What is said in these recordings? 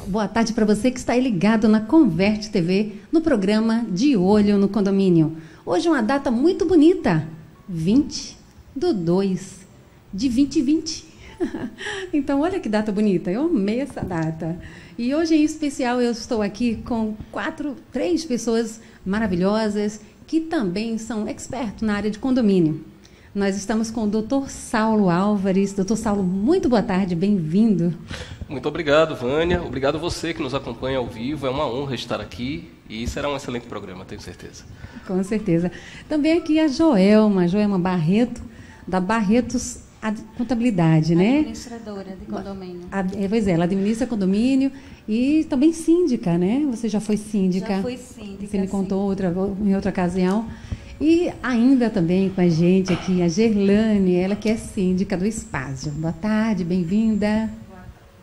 Boa tarde para você que está aí ligado na Converte TV, no programa De Olho no Condomínio. Hoje é uma data muito bonita, 20/2/2020. Então, olha que data bonita, eu amei essa data. E hoje, em especial, eu estou aqui com três pessoas maravilhosas que também são expertos na área de condomínio. Nós estamos com o Dr. Saulo Álvares. Dr. Saulo, muito boa tarde, bem-vindo. Muito obrigado, Vânia. Obrigado a você que nos acompanha ao vivo. É uma honra estar aqui e será um excelente programa, tenho certeza. Com certeza. Também aqui a Joelma Barreto, da Barretos Contabilidade, né? Administradora de condomínio. Pois é, ela administra condomínio e também síndica, né? Você já foi síndica. Já fui síndica. Você me contou em outra ocasião. E ainda também com a gente aqui, a Gerlane, ela que é síndica do Espásio. Boa tarde, bem-vinda.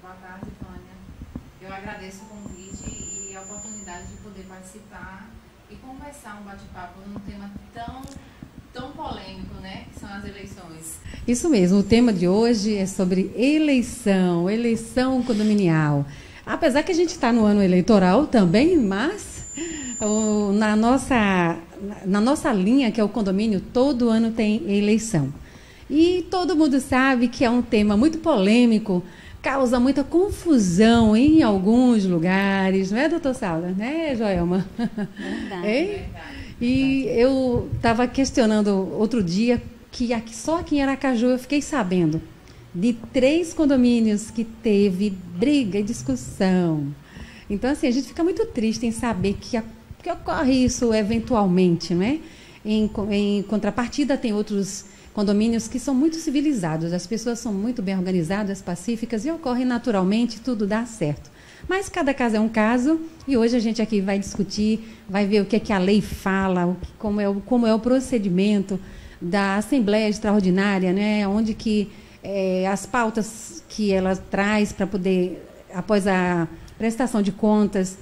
Boa tarde, Vânia. Eu agradeço o convite e a oportunidade de poder participar e conversar um bate-papo num tema tão polêmico, né? Que são as eleições. Isso mesmo, o tema de hoje é sobre eleição condominial. Apesar que a gente está no ano eleitoral também, mas na nossa linha, que é o condomínio, todo ano tem eleição. E todo mundo sabe que é um tema muito polêmico, causa muita confusão em alguns lugares, não é, doutor Saulo? Né, Joelma? Verdade. Verdade. E eu estava questionando outro dia que só aqui em Aracaju eu fiquei sabendo de 3 condomínios que teve briga e discussão. Então, assim, a gente fica muito triste em saber que ocorre isso eventualmente, não é? Em contrapartida, tem outros condomínios que são muito civilizados, as pessoas são muito bem organizadas, pacíficas e ocorre naturalmente, tudo dá certo. Mas cada caso é um caso e hoje a gente aqui vai discutir, vai ver o que é que a lei fala, como é o procedimento da Assembleia Extraordinária, né? Onde que as pautas que ela traz para poder, após a prestação de contas,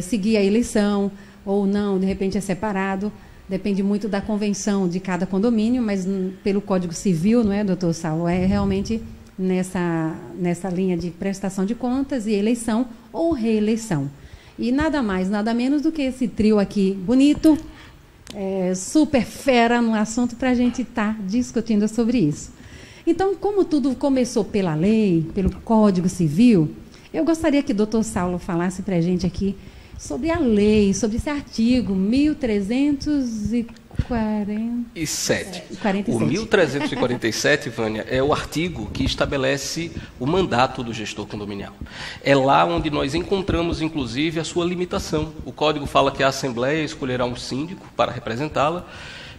seguir a eleição ou não, de repente é separado, depende muito da convenção de cada condomínio, mas pelo Código Civil, não é, doutor Saulo? É realmente nessa linha de prestação de contas e eleição ou reeleição. E nada mais, nada menos do que esse trio aqui bonito, super fera no assunto para a gente estar discutindo sobre isso. Então, como tudo começou pela lei, pelo Código Civil, eu gostaria que o doutor Saulo falasse para a gente aqui sobre a lei, sobre esse artigo 1347. O 1347, Vânia, é o artigo que estabelece o mandato do gestor condominial. É lá onde nós encontramos, inclusive, a sua limitação. O Código fala que a Assembleia escolherá um síndico para representá-la,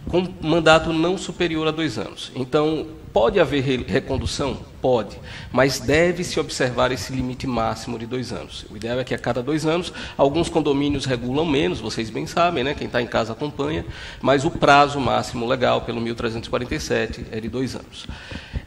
com mandato não superior a 2 anos. Então, pode haver recondução? Pode, mas deve-se observar esse limite máximo de 2 anos. O ideal é que a cada 2 anos, alguns condomínios regulam menos, vocês bem sabem, né? Quem está em casa acompanha, mas o prazo máximo legal, pelo 1347, é de 2 anos.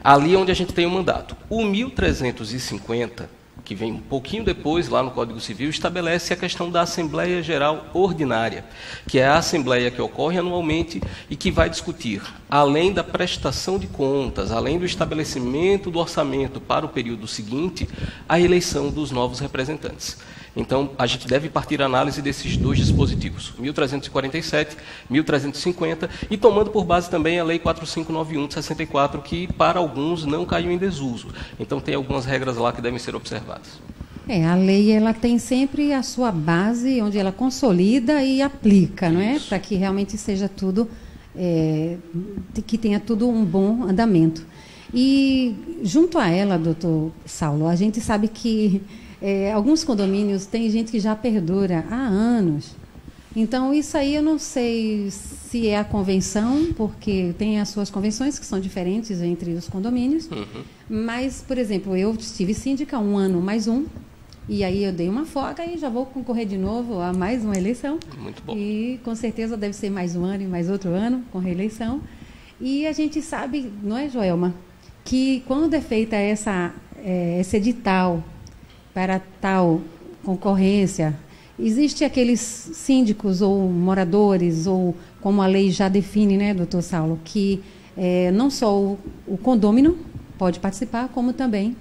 Ali é onde a gente tem o mandato. O 1350, que vem um pouquinho depois, lá no Código Civil, estabelece a questão da Assembleia Geral Ordinária, que é a assembleia que ocorre anualmente e que vai discutir, além da prestação de contas, além do estabelecimento do orçamento para o período seguinte, a eleição dos novos representantes. Então, a gente deve partir a análise desses 2 dispositivos, 1347, 1350, e tomando por base também a Lei 4591 de 64, que para alguns não caiu em desuso. Então, tem algumas regras lá que devem ser observadas. A lei ela tem sempre a sua base, onde ela consolida e aplica, não é? Para que realmente seja tudo, que tenha tudo um bom andamento. E, junto a ela, doutor Saulo, a gente sabe que alguns condomínios tem gente que já perdura há anos. Então, isso aí eu não sei se é a convenção, porque tem as suas convenções que são diferentes entre os condomínios. Uhum. Mas, por exemplo, eu estive síndica 1 ano mais 1, e aí eu dei uma folga e já vou concorrer de novo a mais uma eleição. Muito bom. E com certeza deve ser mais 1 ano e mais outro ano com reeleição. E a gente sabe, não é, Joelma, que quando é feita esse edital para tal concorrência, existe aqueles síndicos ou moradores, ou como a lei já define, né, doutor Saulo, que não só o condômino pode participar, como também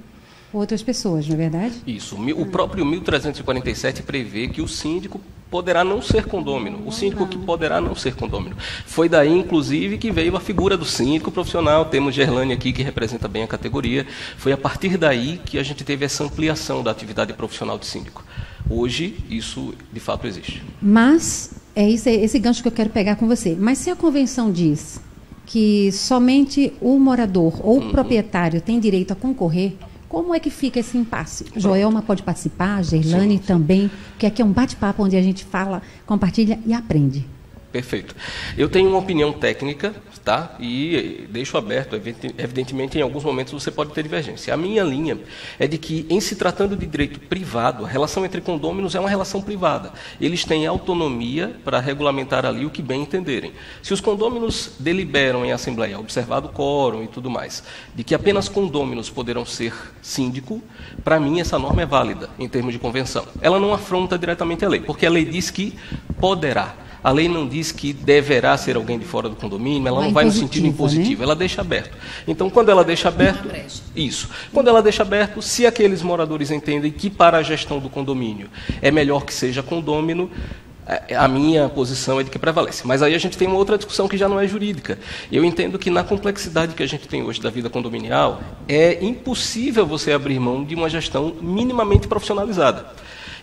outras pessoas, não é verdade? Isso. O próprio 1347 prevê que o síndico poderá não ser condômino. O síndico que poderá não ser condômino. Foi daí, inclusive, que veio a figura do síndico profissional. Temos Gerlane aqui, que representa bem a categoria. Foi a partir daí que a gente teve essa ampliação da atividade profissional de síndico. Hoje, isso, de fato, existe. Mas, é esse gancho que eu quero pegar com você. Mas se a convenção diz que somente o morador ou o proprietário tem direito a concorrer, como é que fica esse impasse? Joelma pode participar, Gerlane também, que aqui é um bate-papo onde a gente fala, compartilha e aprende. Perfeito. Eu tenho uma opinião técnica, tá? E deixo aberto, evidentemente, em alguns momentos você pode ter divergência. A minha linha é de que, em se tratando de direito privado, a relação entre condôminos é uma relação privada. Eles têm autonomia para regulamentar ali o que bem entenderem. Se os condôminos deliberam em assembleia, observado o quórum e tudo mais, de que apenas condôminos poderão ser síndico, para mim essa norma é válida em termos de convenção. Ela não afronta diretamente a lei, porque a lei diz que poderá. A lei não diz que deverá ser alguém de fora do condomínio, ela não vai no sentido impositivo, né? Ela deixa aberto. Então, quando ela deixa aberto, isso. Quando ela deixa aberto, se aqueles moradores entendem que para a gestão do condomínio é melhor que seja condômino, a minha posição é de que prevalece. Mas aí a gente tem uma outra discussão que já não é jurídica. Eu entendo que na complexidade que a gente tem hoje da vida condominial, é impossível você abrir mão de uma gestão minimamente profissionalizada.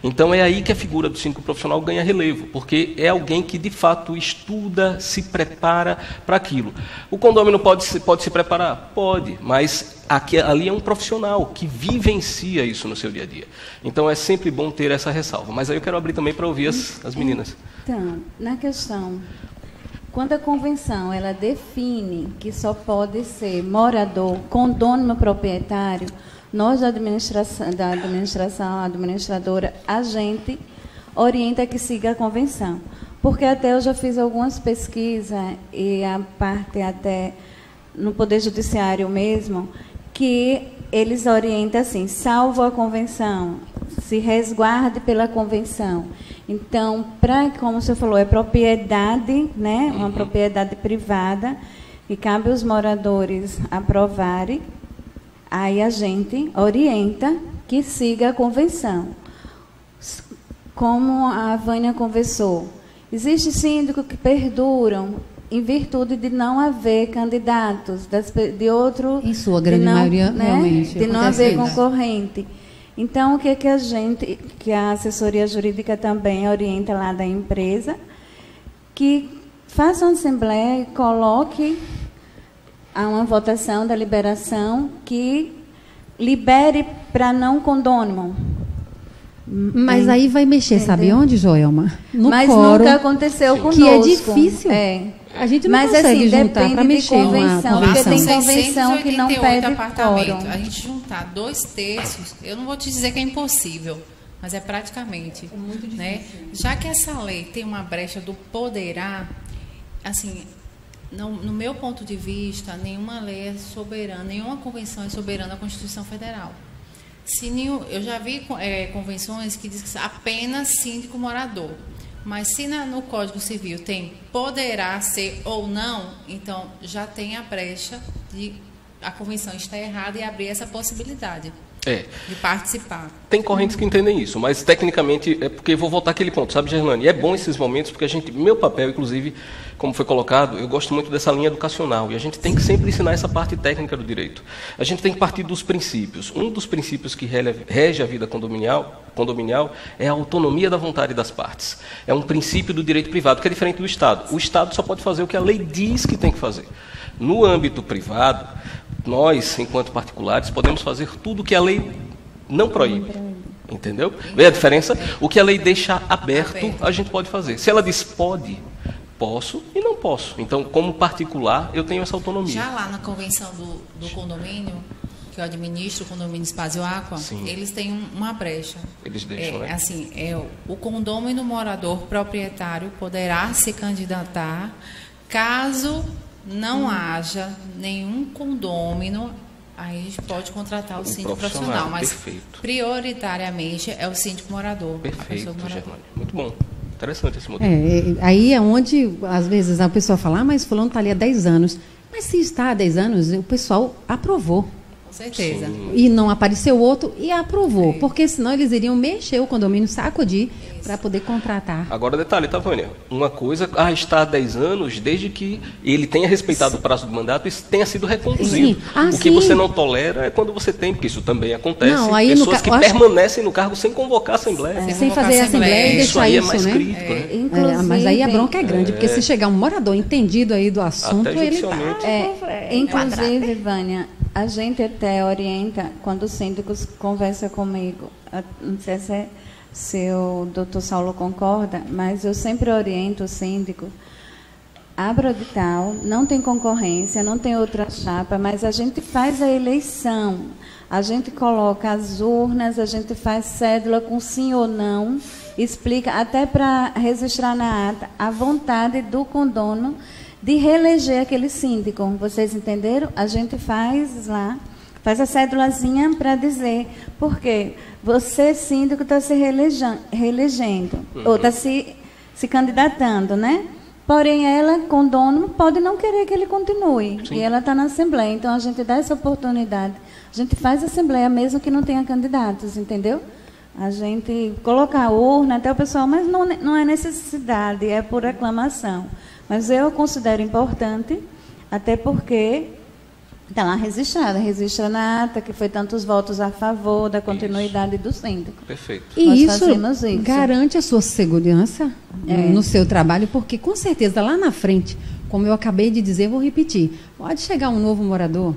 Então é aí que a figura do síndico profissional ganha relevo, porque é alguém que de fato estuda, se prepara para aquilo. O condômino pode se preparar? Pode, mas ali é um profissional que vivencia isso no seu dia a dia. Então é sempre bom ter essa ressalva. Mas aí eu quero abrir também para ouvir as meninas. Então, na questão, quando a convenção ela define que só pode ser morador, condômino proprietário, nós da administração, a administradora, a gente orienta que siga a convenção. Porque até eu já fiz algumas pesquisas, e a parte até no Poder Judiciário mesmo, que eles orientam assim, salvo a convenção, se resguarde pela convenção. Então, como você falou, é propriedade, né, uma propriedade privada, e cabe aos moradores aprovarem. Aí a gente orienta que siga a convenção. Como a Vânia conversou, existe síndicos que perduram em virtude de não haver candidatos, de outro... Em sua grande maioria, né, realmente. De não haver concorrente. Então, o que que a assessoria jurídica também orienta lá da empresa, que faça uma assembleia e coloque a uma votação da liberação que libere para não condômino. Mas aí vai mexer, entendeu? Sabe onde, Joelma? No Mas quórum, nunca aconteceu conosco. Que é difícil. A gente não consegue juntar para mexer numa convenção. Porque tem convenção que não pede quórum. A gente juntar 2/3, eu não vou te dizer que é impossível, mas é praticamente. É muito difícil. Né? Já que essa lei tem uma brecha do poderá, assim... No meu ponto de vista, nenhuma lei é soberana, nenhuma convenção é soberana à Constituição Federal. Eu já vi convenções que dizem que apenas síndico morador. Mas se no Código Civil tem poderá ser ou não, então já tem a brecha de a convenção estar errada e abrir essa possibilidade de participar. Tem correntes que entendem isso, mas tecnicamente é porque vou voltar àquele ponto, sabe, Gerlane? É bom esses momentos porque meu papel, inclusive, como foi colocado, eu gosto muito dessa linha educacional e a gente tem que sempre ensinar essa parte técnica do direito. A gente tem que partir dos princípios. Um dos princípios que rege a vida condominial é a autonomia da vontade das partes. É um princípio do direito privado, que é diferente do Estado. O Estado só pode fazer o que a lei diz que tem que fazer. No âmbito privado, nós, enquanto particulares, podemos fazer tudo o que a lei não proíbe. Entendeu? Vê a diferença? O que a lei deixa aberto, a gente pode fazer. Se ela diz pode, posso e não posso. Então, como particular, eu tenho essa autonomia. Já lá na convenção do condomínio, que eu administro, o condomínio Espaço Aqua, eles têm uma brecha. Eles deixam, né? Assim, o condômino morador proprietário poderá se candidatar caso não haja nenhum condômino, aí a gente pode contratar o síndico profissional, mas prioritariamente é o síndico morador. Perfeito, Gerlane. Muito bom. Interessante esse modelo. Aí é onde, às vezes, a pessoa fala, mas fulano está ali há 10 anos. Mas se está há 10 anos, o pessoal aprovou. certeza. Sim. E não apareceu outro e aprovou, porque senão eles iriam mexer o condomínio, sacudir, para poder contratar. Agora, detalhe, tá, Vânia? Uma coisa, está há 10 anos, desde que ele tenha respeitado o prazo do mandato e tenha sido reconduzido. O que você não tolera é quando você tem, porque isso também acontece, não, aí pessoas que permanecem no cargo sem convocar a Assembleia. Sem fazer a Assembleia e deixar aí isso, é mais né? crítico, né? Inclusive, mas aí a bronca é grande, porque se chegar um morador entendido aí do assunto, até ele judicialmente. inclusive, Vânia, a gente até orienta, quando os síndicos conversam comigo, não sei se o doutor Saulo concorda, mas eu sempre oriento o síndico, abra o edital, não tem concorrência, não tem outra chapa, mas a gente faz a eleição, a gente coloca as urnas, a gente faz cédula com sim ou não, explica, até para registrar na ata, a vontade do condono de reeleger aquele síndico. Vocês entenderam? A gente faz lá, faz a cédulazinha para dizer, por quê? Você, síndico, está se reelegendo, ou está se candidatando, né? Porém, ela, condono, pode não querer que ele continue. Sim. E ela está na Assembleia. Então, a gente dá essa oportunidade. A gente faz a Assembleia, mesmo que não tenha candidatos, entendeu? A gente coloca a urna, até o pessoal, mas não é necessidade, é por aclamação. Mas eu considero importante, até porque está lá registrada, registra na ata que foi tantos votos a favor da continuidade do síndico. Perfeito. E Nós isso fazemos isso. garante a sua segurança no seu trabalho, porque com certeza lá na frente, como eu acabei de dizer, vou repetir, pode chegar um novo morador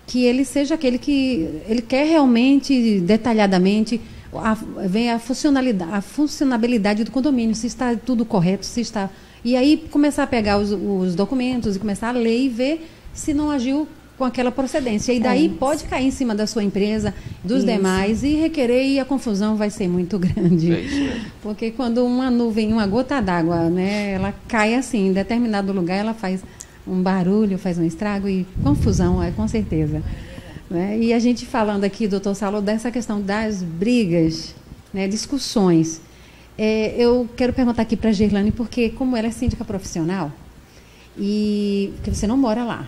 que ele seja aquele que ele quer realmente, detalhadamente, ver a funcionalidade do condomínio, se está tudo correto, se está... E aí começar a pegar os documentos e começar a ler e ver se não agiu com aquela procedência. E daí pode cair em cima da sua empresa, dos demais, e requerer, e a confusão vai ser muito grande. É isso mesmo. Porque quando uma nuvem, uma gota d'água, né, ela cai assim, em determinado lugar, ela faz um barulho, faz um estrago e confusão, com certeza. Né? E a gente falando aqui, doutor Saulo, dessa questão das brigas, né, discussões. Eu quero perguntar aqui para a Gerlane, porque como ela é síndica profissional, e porque você não mora lá.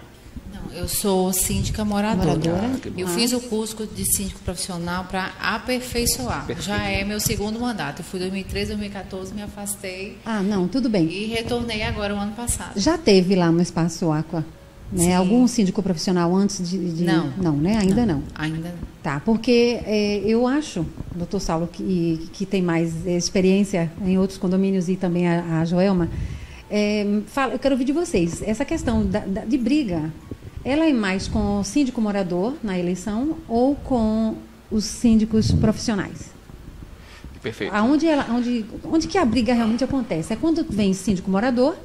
Não, eu sou síndica moradora. Eu fiz o curso de síndico profissional para aperfeiçoar. Perfeito. Já é meu segundo mandato. Eu fui em 2013, 2014, me afastei. Ah, não, tudo bem. E retornei agora o ano passado. Já teve lá no Espaço Aqua, né? Algum síndico profissional antes de... Não. Não, né? Ainda não. Ainda não. Tá, porque eu acho, doutor Saulo, que tem mais experiência em outros condomínios e também a Joelma, eu quero ouvir de vocês, essa questão de briga, ela é mais com o síndico morador na eleição ou com os síndicos profissionais? Perfeito. Onde que a briga realmente acontece? É quando vem síndico morador,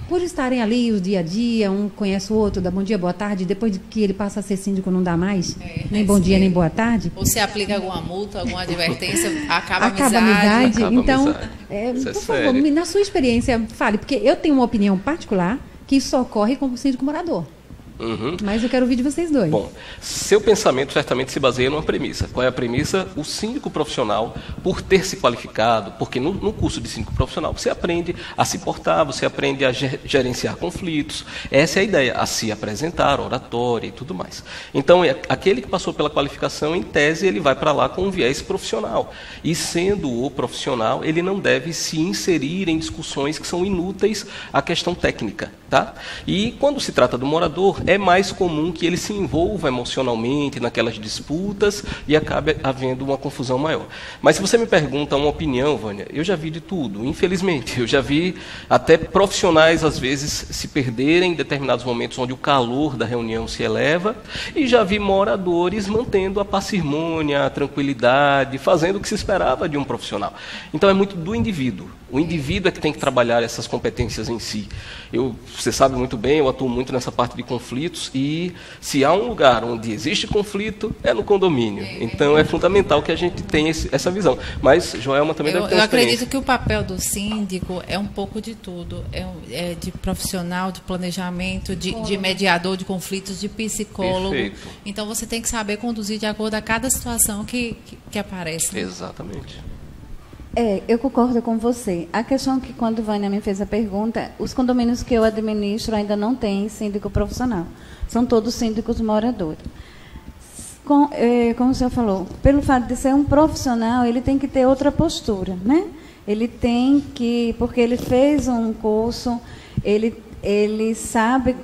por estarem ali o dia a dia, um conhece o outro, dá bom dia, boa tarde, depois de que ele passa a ser síndico não dá mais, nem bom dia, nem boa tarde. Ou se aplica alguma multa, alguma advertência, acaba a amizade. Então, por favor, na sua experiência, fale, porque eu tenho uma opinião particular que isso ocorre com o síndico morador. Uhum. Mas eu quero ouvir de vocês dois. Bom, seu pensamento certamente se baseia numa premissa. Qual é a premissa? O síndico profissional, por ter se qualificado, porque no curso de síndico profissional você aprende a se portar, você aprende a gerenciar conflitos. Essa é a ideia, a se apresentar, oratória e tudo mais. Então, aquele que passou pela qualificação, em tese, ele vai para lá com um viés profissional. E sendo o profissional, ele não deve se inserir em discussões que são inúteis à questão técnica. Tá? E quando se trata do morador, é mais comum que ele se envolva emocionalmente naquelas disputas e acabe havendo uma confusão maior. Mas se você me pergunta uma opinião, Vânia, eu já vi de tudo, infelizmente. Eu já vi até profissionais, às vezes, se perderem em determinados momentos onde o calor da reunião se eleva, e já vi moradores mantendo a parcimônia, a tranquilidade, fazendo o que se esperava de um profissional. Então é muito do indivíduo. O indivíduo é que tem que trabalhar essas competências em si. Você sabe muito bem, eu atuo muito nessa parte de conflitos, e se há um lugar onde existe conflito, é no condomínio. Então é fundamental que a gente tenha essa visão. Mas Joelma também deve ter uma experiência. Eu acredito que o papel do síndico é um pouco de tudo. É de profissional, de planejamento, de mediador de conflitos, de psicólogo. Perfeito. Então você tem que saber conduzir de acordo a cada situação que aparece. Né? Exatamente. Eu concordo com você. A questão é que, quando Vânia me fez a pergunta, os condomínios que eu administro ainda não têm síndico profissional. São todos síndicos moradores. como o senhor falou, pelo fato de ser um profissional, ele tem que ter outra postura, né? Ele tem que, porque ele fez um curso, ele sabe,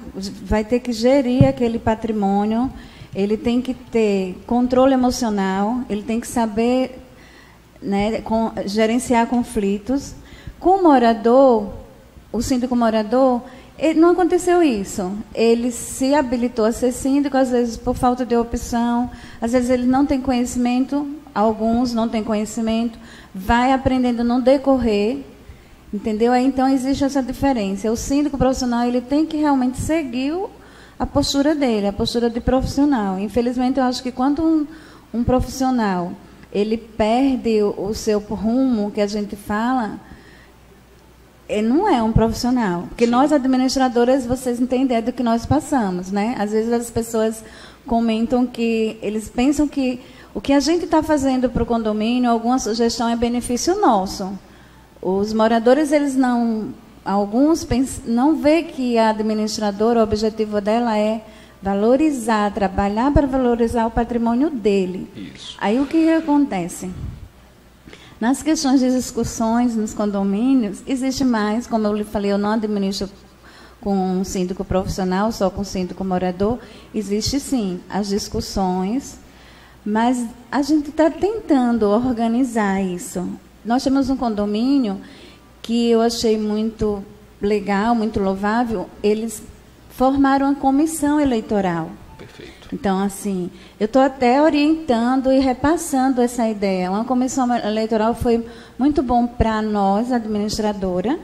vai ter que gerir aquele patrimônio, ele tem que ter controle emocional, ele tem que saber, né, gerenciar conflitos. Com o morador, o síndico morador, não aconteceu isso. Ele se habilitou a ser síndico, às vezes por falta de opção, às vezes ele não tem conhecimento, alguns não têm conhecimento, vai aprendendo no decorrer, entendeu? Aí, então, existe essa diferença. O síndico profissional, ele tem que realmente seguir a postura dele, a postura de profissional. Infelizmente, eu acho que quando um profissional ele perde o seu rumo, que a gente fala, ele não é um profissional. Porque nós, administradoras, vocês não têm ideia do que nós passamos, né? Às vezes as pessoas comentam que eles pensam que o que a gente está fazendo para o condomínio, alguma sugestão é benefício nosso. Os moradores, eles não... Alguns não vê que a administradora, o objetivo dela é valorizar, trabalhar para valorizar o patrimônio dele. Isso. Aí o que acontece? Nas questões de discussões nos condomínios, existe mais, como eu lhe falei, eu não administro com um síndico profissional, só com síndico morador. Existe sim as discussões, mas a gente está tentando organizar isso. Nós temos um condomínio que eu achei muito legal, muito louvável. Eles formaram uma comissão eleitoral. Perfeito. Então, assim, eu estou até orientando e repassando essa ideia. Uma comissão eleitoral foi muito bom para nós, administradora,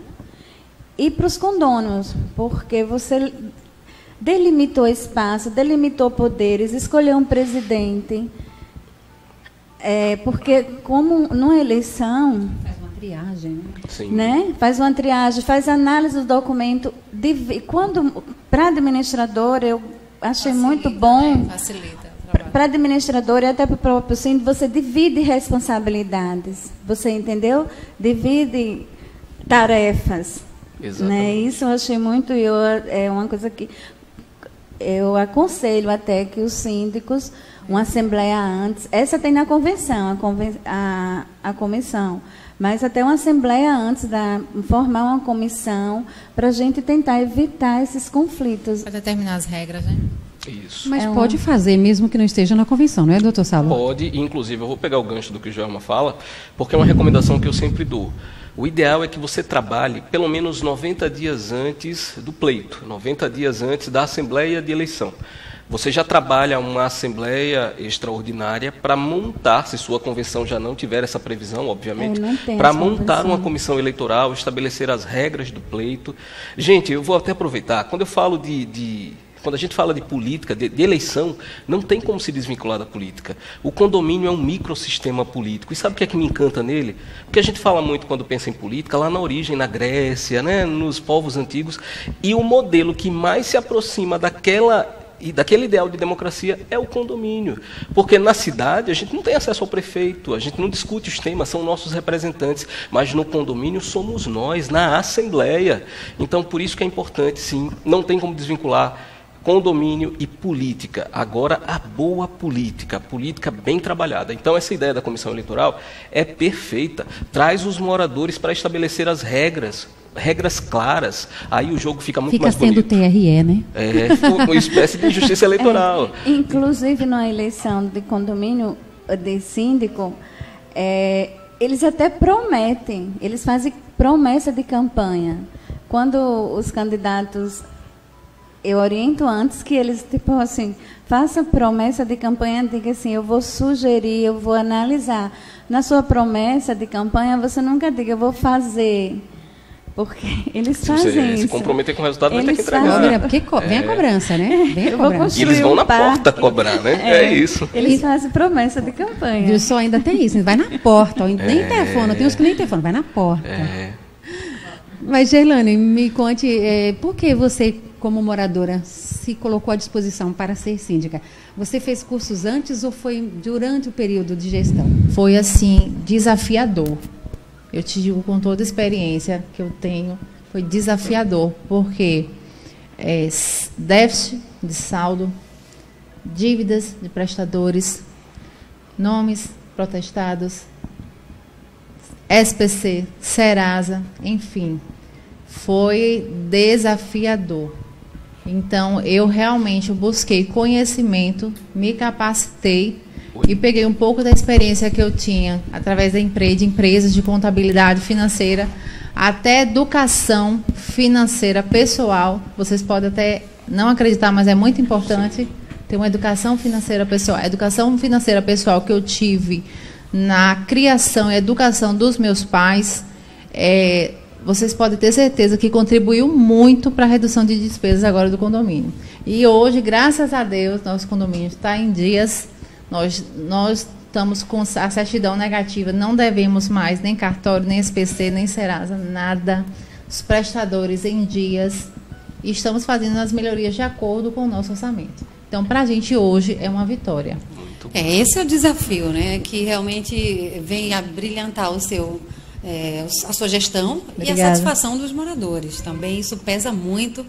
e para os condôminos, porque você delimitou espaço, delimitou poderes, escolheu um presidente. Porque, como numa eleição... Faz uma triagem, né? Sim. Né? Faz uma triagem, faz análise do documento. Para a administradora, eu achei muito bom. Né? Facilita o trabalho. Para a administradora e até para o próprio síndico, você divide responsabilidades. Você entendeu? Divide tarefas. Exatamente. Né? Isso eu achei muito. É uma coisa que eu aconselho até que os síndicos, uma assembleia antes, essa tem na convenção, a comissão, mas até uma assembleia antes, formar uma comissão para a gente tentar evitar esses conflitos. Para determinar as regras, né? Isso. Mas pode fazer, mesmo que não esteja na convenção, não é, doutor Saulo? Pode, inclusive, eu vou pegar o gancho do que o Joelma fala, porque é uma recomendação que eu sempre dou. O ideal é que você trabalhe pelo menos 90 dias antes do pleito, 90 dias antes da assembleia de eleição. Você já trabalha uma assembleia extraordinária para montar, se sua convenção já não tiver essa previsão, obviamente, para montar uma comissão eleitoral, estabelecer as regras do pleito. Gente, eu vou até aproveitar, quando eu falo quando a gente fala de política, de eleição, não tem como se desvincular da política. O condomínio é um microsistema político. E sabe o que é que me encanta nele? Porque a gente fala muito quando pensa em política, lá na origem, na Grécia, né, nos povos antigos, e o modelo que mais se aproxima daquele ideal de democracia é o condomínio. Porque na cidade a gente não tem acesso ao prefeito, a gente não discute os temas, são nossos representantes, mas no condomínio somos nós, na assembleia. Então, por isso que é importante, sim, não tem como desvincular condomínio e política. Agora, a boa política, a política bem trabalhada. Então, essa ideia da comissão eleitoral é perfeita. Traz os moradores para estabelecer as regras claras. Aí o jogo fica muito mais bonito. Fica sendo TRE, né? Uma espécie de justiça eleitoral. Inclusive, na eleição de condomínio, de síndico, eles até prometem, eles fazem promessa de campanha. Quando os candidatos... Eu oriento antes que eles, tipo assim, façam promessa de campanha, diga assim, eu vou sugerir, eu vou analisar. Na sua promessa de campanha, você nunca diga, eu vou fazer. Porque eles fazem isso. Se comprometer com o resultado, vai ter que entregar. Fazem, porque vem a cobrança, né? Vem a cobrança. E eles vão na porta cobrar, né? É isso. Eles fazem promessa de campanha. E só ainda tem isso, vai na porta, nem telefone, tem uns que nem telefone, vai na porta. Mas, Gerlane, me conte, por que você, como moradora, se colocou à disposição para ser síndica? Você fez cursos antes ou foi durante o período de gestão? Foi, assim, desafiador. Eu te digo com toda a experiência que eu tenho, foi desafiador, porque déficit de saldo, dívidas de prestadores, nomes protestados, SPC, Serasa, enfim, foi desafiador. Então, eu realmente busquei conhecimento, me capacitei e peguei um pouco da experiência que eu tinha através de empresas de contabilidade financeira, até educação financeira pessoal. Vocês podem até não acreditar, mas é muito importante ter uma educação financeira pessoal. A educação financeira pessoal que eu tive na criação e educação dos meus pais, vocês podem ter certeza que contribuiu muito para a redução de despesas agora do condomínio. E hoje, graças a Deus, nosso condomínio está em dias, nós estamos com a certidão negativa, não devemos mais nem cartório, nem SPC, nem Serasa, nada. Os prestadores em dias, e estamos fazendo as melhorias de acordo com o nosso orçamento. Então, para a gente hoje é uma vitória. Esse é o desafio, né? Que realmente vem a brilhantar a sua gestão. Obrigada. E a satisfação dos moradores também. Isso pesa muito,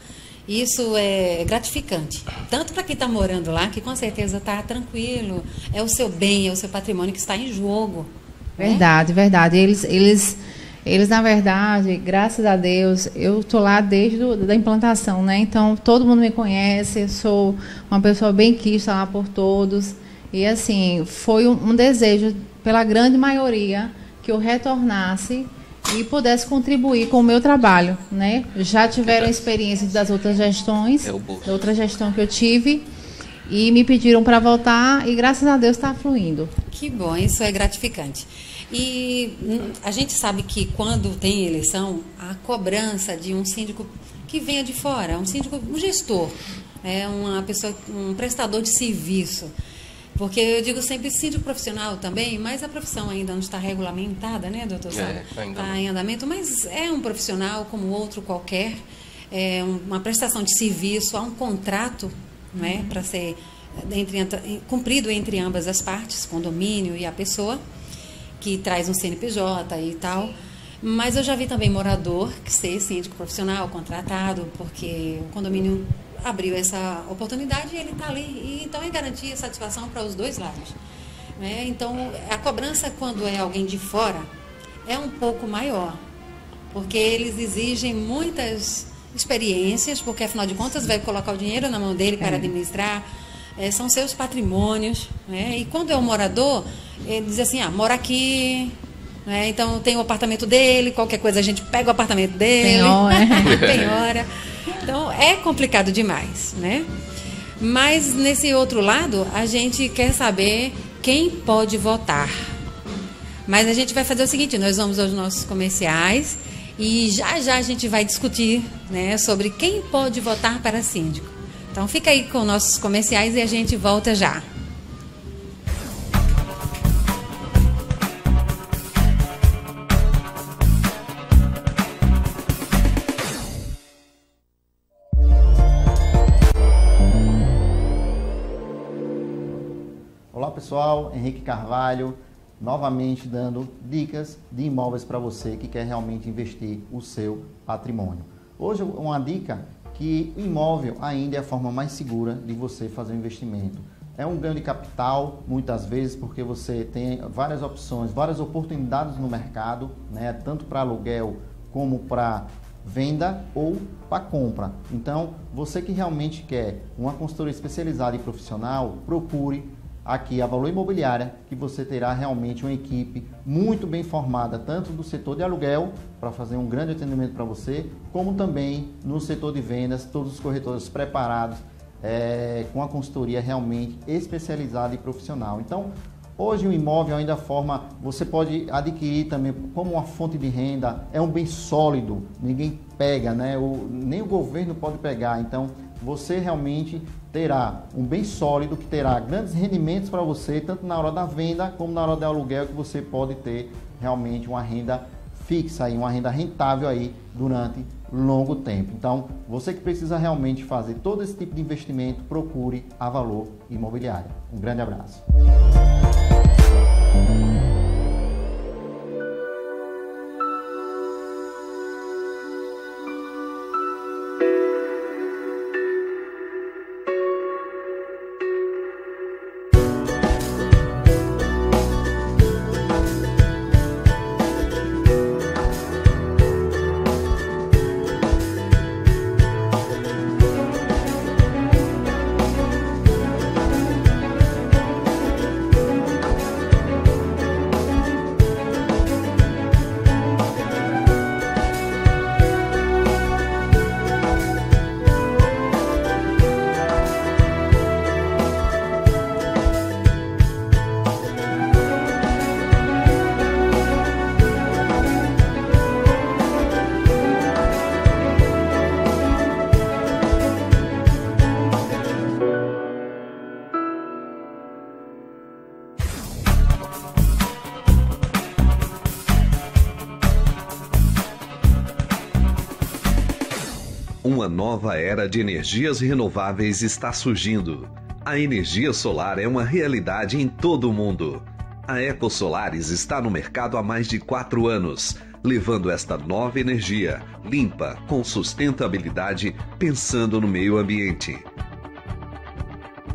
isso é gratificante. Tanto para quem está morando lá, que com certeza está tranquilo, é o seu bem, é o seu patrimônio que está em jogo. Verdade, né? Verdade. Eles, na verdade, graças a Deus, eu estou lá desde a implantação, né? Então, todo mundo me conhece, sou uma pessoa bem quista lá por todos. E, assim, foi um desejo, pela grande maioria, que eu retornasse e pudesse contribuir com o meu trabalho, né? Já tiveram experiência das outras gestões, da outra gestão que eu tive, e me pediram para voltar, e graças a Deus está fluindo. Que bom, isso é gratificante. E a gente sabe que quando tem eleição, a cobrança de um síndico que venha de fora, um gestor, uma pessoa, um prestador de serviço. Porque eu digo sempre síndico profissional também, mas a profissão ainda não está regulamentada, né, doutor Sábio? Está em andamento, mas é um profissional como outro qualquer, é uma prestação de serviço, há um contrato, né, para ser cumprido entre ambas as partes, condomínio e a pessoa, que traz um CNPJ e tal. Mas eu já vi também morador que ser síndico profissional, contratado, porque o condomínio abriu essa oportunidade e ele está ali. E, então, é garantia e satisfação para os dois lados. Né? Então, a cobrança, quando é alguém de fora, é um pouco maior, porque eles exigem muitas experiências, porque, afinal de contas, vai colocar o dinheiro na mão dele para administrar, são seus patrimônios. Né? E quando é um morador, ele diz assim, mora aqui... Então, tem o apartamento dele, qualquer coisa a gente pega o apartamento dele. Tem hora. Então, é complicado demais, né? Mas, nesse outro lado, a gente quer saber quem pode votar. Mas a gente vai fazer o seguinte, nós vamos aos nossos comerciais e já a gente vai discutir, né, sobre quem pode votar para síndico. Então, fica aí com nossos comerciais e a gente volta já. Olá pessoal, Henrique Carvalho, novamente dando dicas de imóveis para você que quer realmente investir o seu patrimônio. Hoje uma dica que o imóvel ainda é a forma mais segura de você fazer um investimento. É um ganho de capital, muitas vezes, porque você tem várias opções, várias oportunidades no mercado, né? Tanto para aluguel como para venda ou para compra. Então, você que realmente quer uma consultoria especializada e profissional, procure aqui a Valor Imobiliária, que você terá realmente uma equipe muito bem formada, tanto do setor de aluguel, para fazer um grande atendimento para você, como também no setor de vendas, todos os corretores preparados, com a consultoria realmente especializada e profissional. Então, hoje o imóvel ainda forma, você pode adquirir também como uma fonte de renda, é um bem sólido, ninguém pega, né? Nem o governo pode pegar, então você realmente terá um bem sólido que terá grandes rendimentos para você, tanto na hora da venda como na hora do aluguel, que você pode ter realmente uma renda fixa, uma renda rentável aí durante longo tempo. Então, você que precisa realmente fazer todo esse tipo de investimento, procure a Valor Imobiliária. Um grande abraço. Uma nova era de energias renováveis está surgindo. A energia solar é uma realidade em todo o mundo. A EcoSolares está no mercado há mais de 4 anos, levando esta nova energia, limpa, com sustentabilidade, pensando no meio ambiente.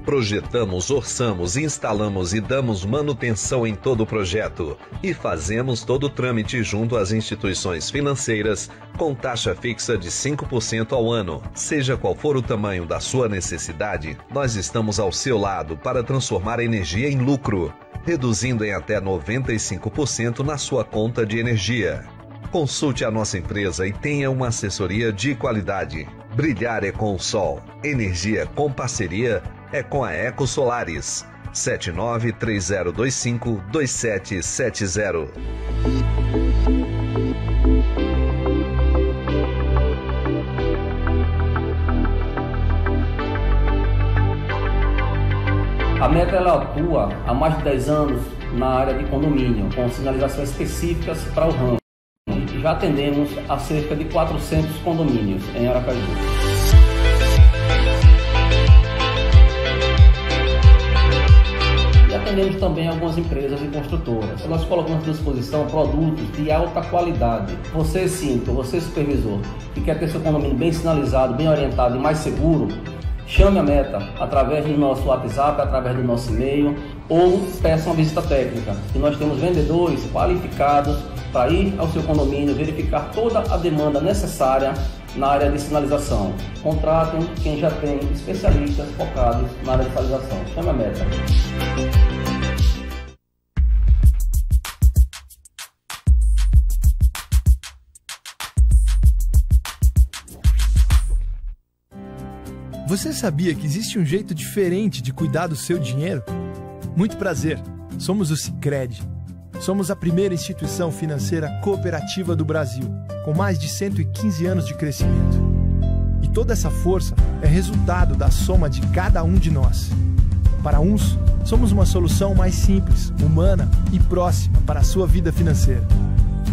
Projetamos, orçamos, instalamos e damos manutenção em todo o projeto. E fazemos todo o trâmite junto às instituições financeiras com taxa fixa de 5% ao ano. Seja qual for o tamanho da sua necessidade, nós estamos ao seu lado para transformar a energia em lucro, reduzindo em até 95% na sua conta de energia. Consulte a nossa empresa e tenha uma assessoria de qualidade. Brilhar é com o sol. Energia com parceria é com a EcoSolares. 7930252770. A Meta ela atua há mais de 10 anos na área de condomínio, com sinalizações específicas para o ramo. Já atendemos a cerca de 400 condomínios em Aracaju. E atendemos também algumas empresas e construtoras. Nós colocamos à disposição produtos de alta qualidade. Você, síndico, você, supervisor, que quer ter seu condomínio bem sinalizado, bem orientado e mais seguro, chame a Meta através do nosso WhatsApp, através do nosso e-mail, ou peça uma visita técnica. E nós temos vendedores qualificados para ir ao seu condomínio, verificar toda a demanda necessária na área de sinalização. Contratem quem já tem especialistas focados na área de sinalização. Chame a Meta. Você sabia que existe um jeito diferente de cuidar do seu dinheiro? Muito prazer, somos o Sicredi. Somos a primeira instituição financeira cooperativa do Brasil, com mais de 115 anos de crescimento. E toda essa força é resultado da soma de cada um de nós. Para uns, somos uma solução mais simples, humana e próxima para a sua vida financeira.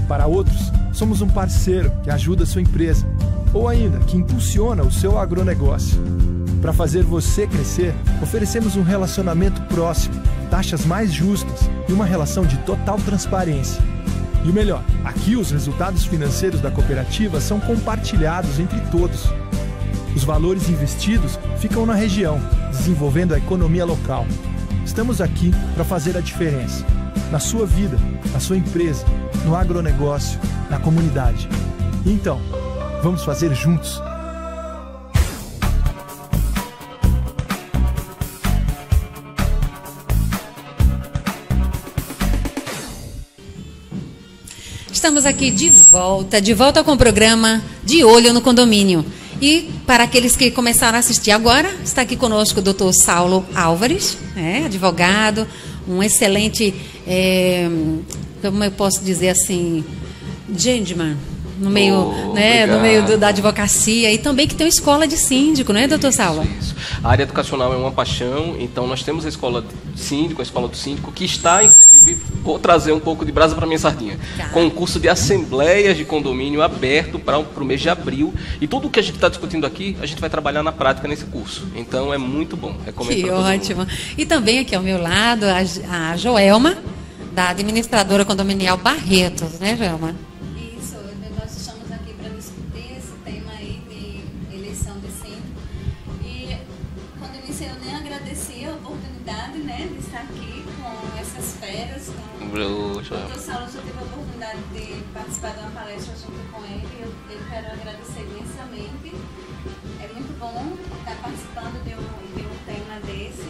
Para outros, somos um parceiro que ajuda a sua empresa, ou ainda que impulsiona o seu agronegócio. Para fazer você crescer, oferecemos um relacionamento próximo, taxas mais justas e uma relação de total transparência. E o melhor, aqui os resultados financeiros da cooperativa são compartilhados entre todos. Os valores investidos ficam na região, desenvolvendo a economia local. Estamos aqui para fazer a diferença, na sua vida, na sua empresa, no agronegócio, na comunidade. Então, vamos fazer juntos. Estamos aqui de volta com o programa De Olho no Condomínio. E para aqueles que começaram a assistir agora, está aqui conosco o Dr. Saulo Álvares, advogado, um excelente, como eu posso dizer assim, gentleman, no meio, no meio da advocacia, e também que tem uma escola de síndico, não é, doutor Saulo? Isso. A área educacional é uma paixão, então nós temos a escola de síndico, a escola do síndico, que está, inclusive, vou trazer um pouco de brasa para minha sardinha, com um curso de assembleias de condomínio aberto para o mês de abril, e tudo o que a gente está discutindo aqui, a gente vai trabalhar na prática nesse curso, então é muito bom, recomendo para todo mundo. Que ótimo. E também aqui ao meu lado, a Joelma, da administradora condominial Barretos, né, Joelma? O doutor Saulo já teve a oportunidade de participar de uma palestra junto com ele. Eu quero agradecer imensamente. É muito bom estar participando de um tema desse.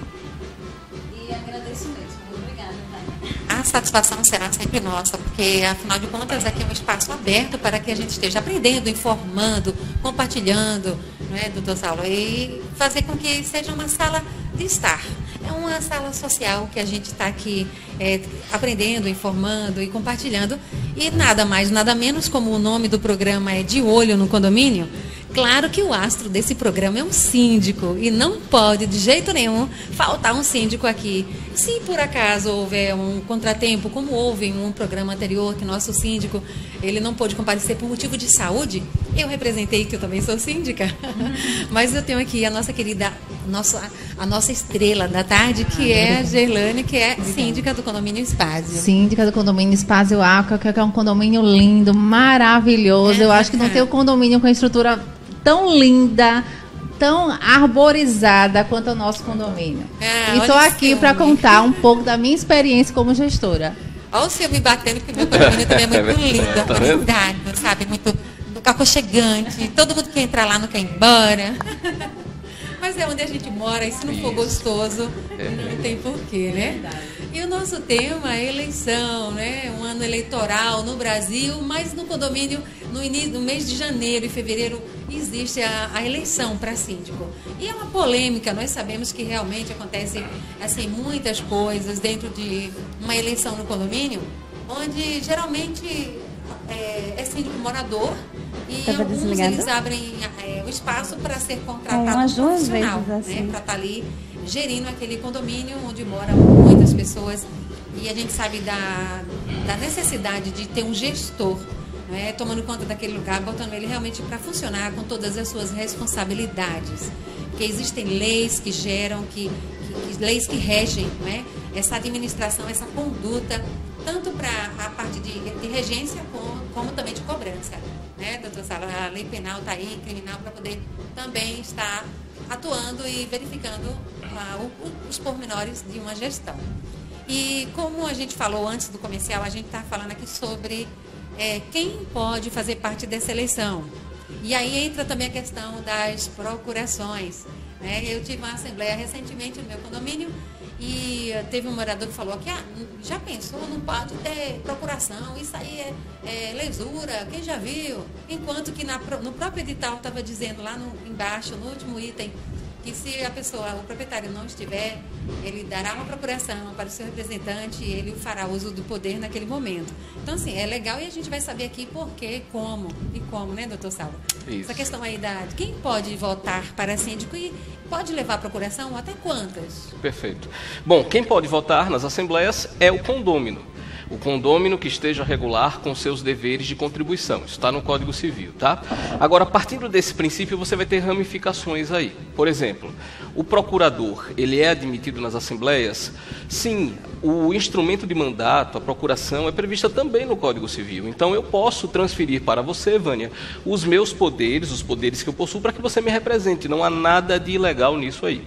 E agradeço mesmo. Muito obrigada, Tânia. A satisfação será sempre nossa, porque, afinal de contas, aqui é um espaço aberto para que a gente esteja aprendendo, informando, compartilhando, não é, doutor Saulo? E fazer com que seja uma sala de estar. É uma sala social que a gente está aqui aprendendo, informando e compartilhando. E nada mais, nada menos, como o nome do programa é De Olho no Condomínio, Claro que o astro desse programa é um síndico e não pode de jeito nenhum faltar um síndico aqui. Se por acaso houver um contratempo, como houve em um programa anterior, que nosso síndico ele não pôde comparecer por motivo de saúde, eu representei, que eu também sou síndica, mas eu tenho aqui a nossa querida, a nossa estrela da tarde, que é a Gerlane, que é síndica do condomínio Espásio. Síndica do condomínio Espásio Aqua, que é um condomínio lindo, maravilhoso. Eu acho que não tem um condomínio com estrutura tão linda, tão arborizada quanto o nosso condomínio. E estou aqui para contar um pouco da minha experiência como gestora. Olha o senhor me batendo, porque meu condomínio também é muito lindo, organizado, sabe? Muito aconchegante. Todo mundo quer entrar lá, não quer ir embora. Mas é onde a gente mora, e se não for gostoso, não tem porquê, né? E o nosso tema é eleição, né? Um ano eleitoral no Brasil, mas no condomínio, no mês de janeiro e fevereiro, existe a eleição para síndico. E é uma polêmica, nós sabemos que realmente acontece assim, muitas coisas dentro de uma eleição no condomínio, onde geralmente é síndico morador e alguns eles abrem o espaço para ser contratado um profissional, assim, né, para estar ali gerindo aquele condomínio onde moram muitas pessoas, e a gente sabe da necessidade de ter um gestor, né, tomando conta daquele lugar, botando ele realmente para funcionar com todas as suas responsabilidades. Porque existem leis que geram, leis que regem, né, essa administração, essa conduta, tanto para a parte de regência como também de cobrança. Né, doutor Sala? A lei penal está aí, criminal, para poder também estar atuando e verificando os pormenores de uma gestão. E como a gente falou antes do comercial, a gente está falando aqui sobre quem pode fazer parte dessa eleição. E aí entra também a questão das procurações. Né? Eu tive uma assembleia recentemente no meu condomínio e teve um morador que falou que já pensou, não pode ter procuração, isso aí é lesura, quem já viu? Enquanto que no próprio edital estava dizendo lá embaixo, no último item, que se o proprietário não estiver, ele dará uma procuração para o seu representante e ele fará uso do poder naquele momento. Então, assim, é legal e a gente vai saber aqui por quê, como, né, doutor Saulo? Isso. Essa questão aí de quem pode votar para síndico e pode levar a procuração, até quantas? Perfeito. Bom, quem pode votar nas assembleias é o condômino. O condômino que esteja regular com seus deveres de contribuição. Isso está no Código Civil, tá? Agora, partindo desse princípio, você vai ter ramificações aí. Por exemplo, o procurador, ele é admitido nas assembleias? Sim, o instrumento de mandato, a procuração, é prevista também no Código Civil. Então, eu posso transferir para você, Vânia, os meus poderes, os poderes que eu possuo, para que você me represente. Não há nada de ilegal nisso aí.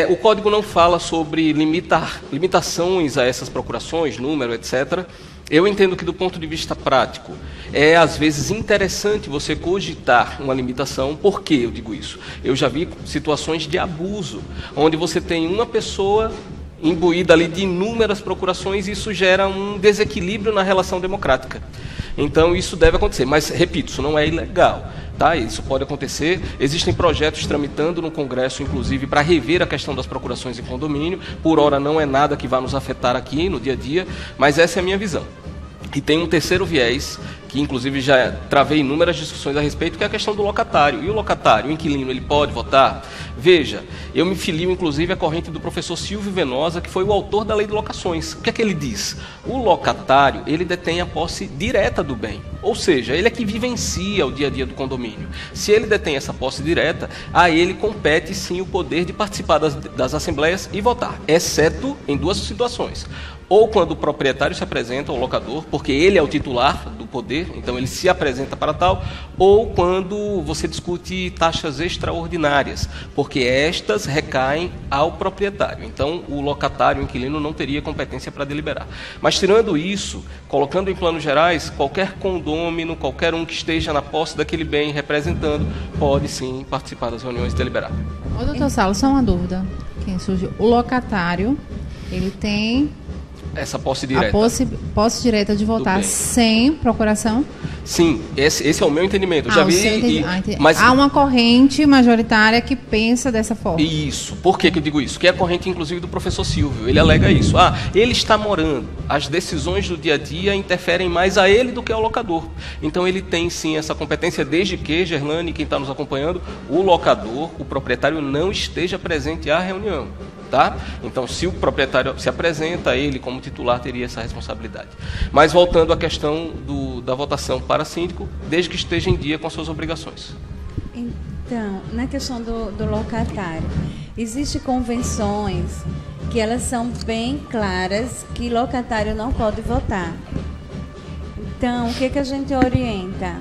O Código não fala sobre limitações a essas procurações, número, etc. Eu entendo que, do ponto de vista prático, é às vezes interessante você cogitar uma limitação. Por que eu digo isso? Eu já vi situações de abuso, onde você tem uma pessoa imbuída ali de inúmeras procurações e isso gera um desequilíbrio na relação democrática. Então, isso deve acontecer. Mas, repito, isso não é ilegal. Tá? Isso pode acontecer. Existem projetos tramitando no Congresso, inclusive, para rever a questão das procurações em condomínio. Por hora, não é nada que vá nos afetar aqui no dia a dia, mas essa é a minha visão. E tem um terceiro viés, que inclusive já travei inúmeras discussões a respeito, que é a questão do locatário. E o locatário, o inquilino, ele pode votar? Veja, eu me filio inclusive à corrente do professor Silvio Venosa, que foi o autor da Lei de Locações. O que é que ele diz? O locatário, ele detém a posse direta do bem. Ou seja, ele é que vivencia o dia a dia do condomínio. Se ele detém essa posse direta, a ele compete sim o poder de participar das assembleias e votar, exceto em duas situações. Ou quando o proprietário se apresenta ao locador, porque ele é o titular do poder, então ele se apresenta para tal, ou quando você discute taxas extraordinárias, porque estas recaem ao proprietário. Então, o locatário, o inquilino, não teria competência para deliberar. Mas, tirando isso, colocando em planos gerais, qualquer condômino, qualquer um que esteja na posse daquele bem representando, pode sim participar das reuniões e deliberar. Ô, doutor Saulo, só uma dúvida. Quem surgiu? O locatário, ele tem... essa posse direta. A posse direta de votar sem procuração? Sim, esse é o meu entendimento. Eu já vi. Mas há uma corrente majoritária que pensa dessa forma. Isso. Por que eu digo isso? Que é a corrente, inclusive, do professor Silvio. Ele alega isso. Ele está morando. As decisões do dia a dia interferem mais a ele do que ao locador. Então, ele tem, sim, essa competência, desde que, Gerlane, quem está nos acompanhando, o locador, o proprietário, não esteja presente à reunião. Tá? Então, se o proprietário se apresenta, ele, como titular, teria essa responsabilidade. Mas, voltando à questão da votação para síndico, desde que esteja em dia com as suas obrigações. Então, na questão do locatário, existem convenções que elas são bem claras que locatário não pode votar. Então, o que a gente orienta?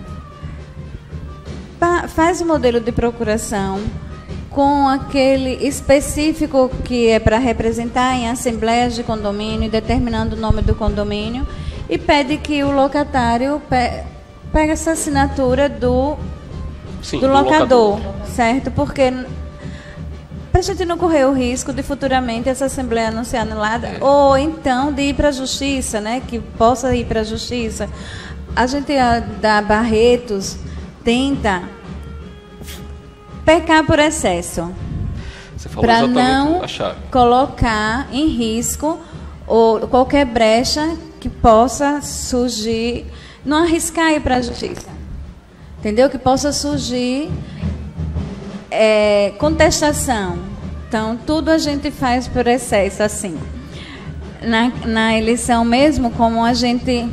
Faz o modelo de procuração com aquele específico que é para representar em assembleias de condomínio, determinando o nome do condomínio, e pede que o locatário pegue essa assinatura do locador, certo? Porque para a gente não correr o risco de futuramente essa assembleia não ser anulada, ou então de ir para a justiça, né? Que possa ir para a justiça. A gente da Barretos tenta pecar por excesso, para não colocar em risco ou qualquer brecha que possa surgir, não arriscar ir para a justiça, entendeu? Que possa surgir contestação. Então, tudo a gente faz por excesso, assim. Na eleição mesmo, como a gente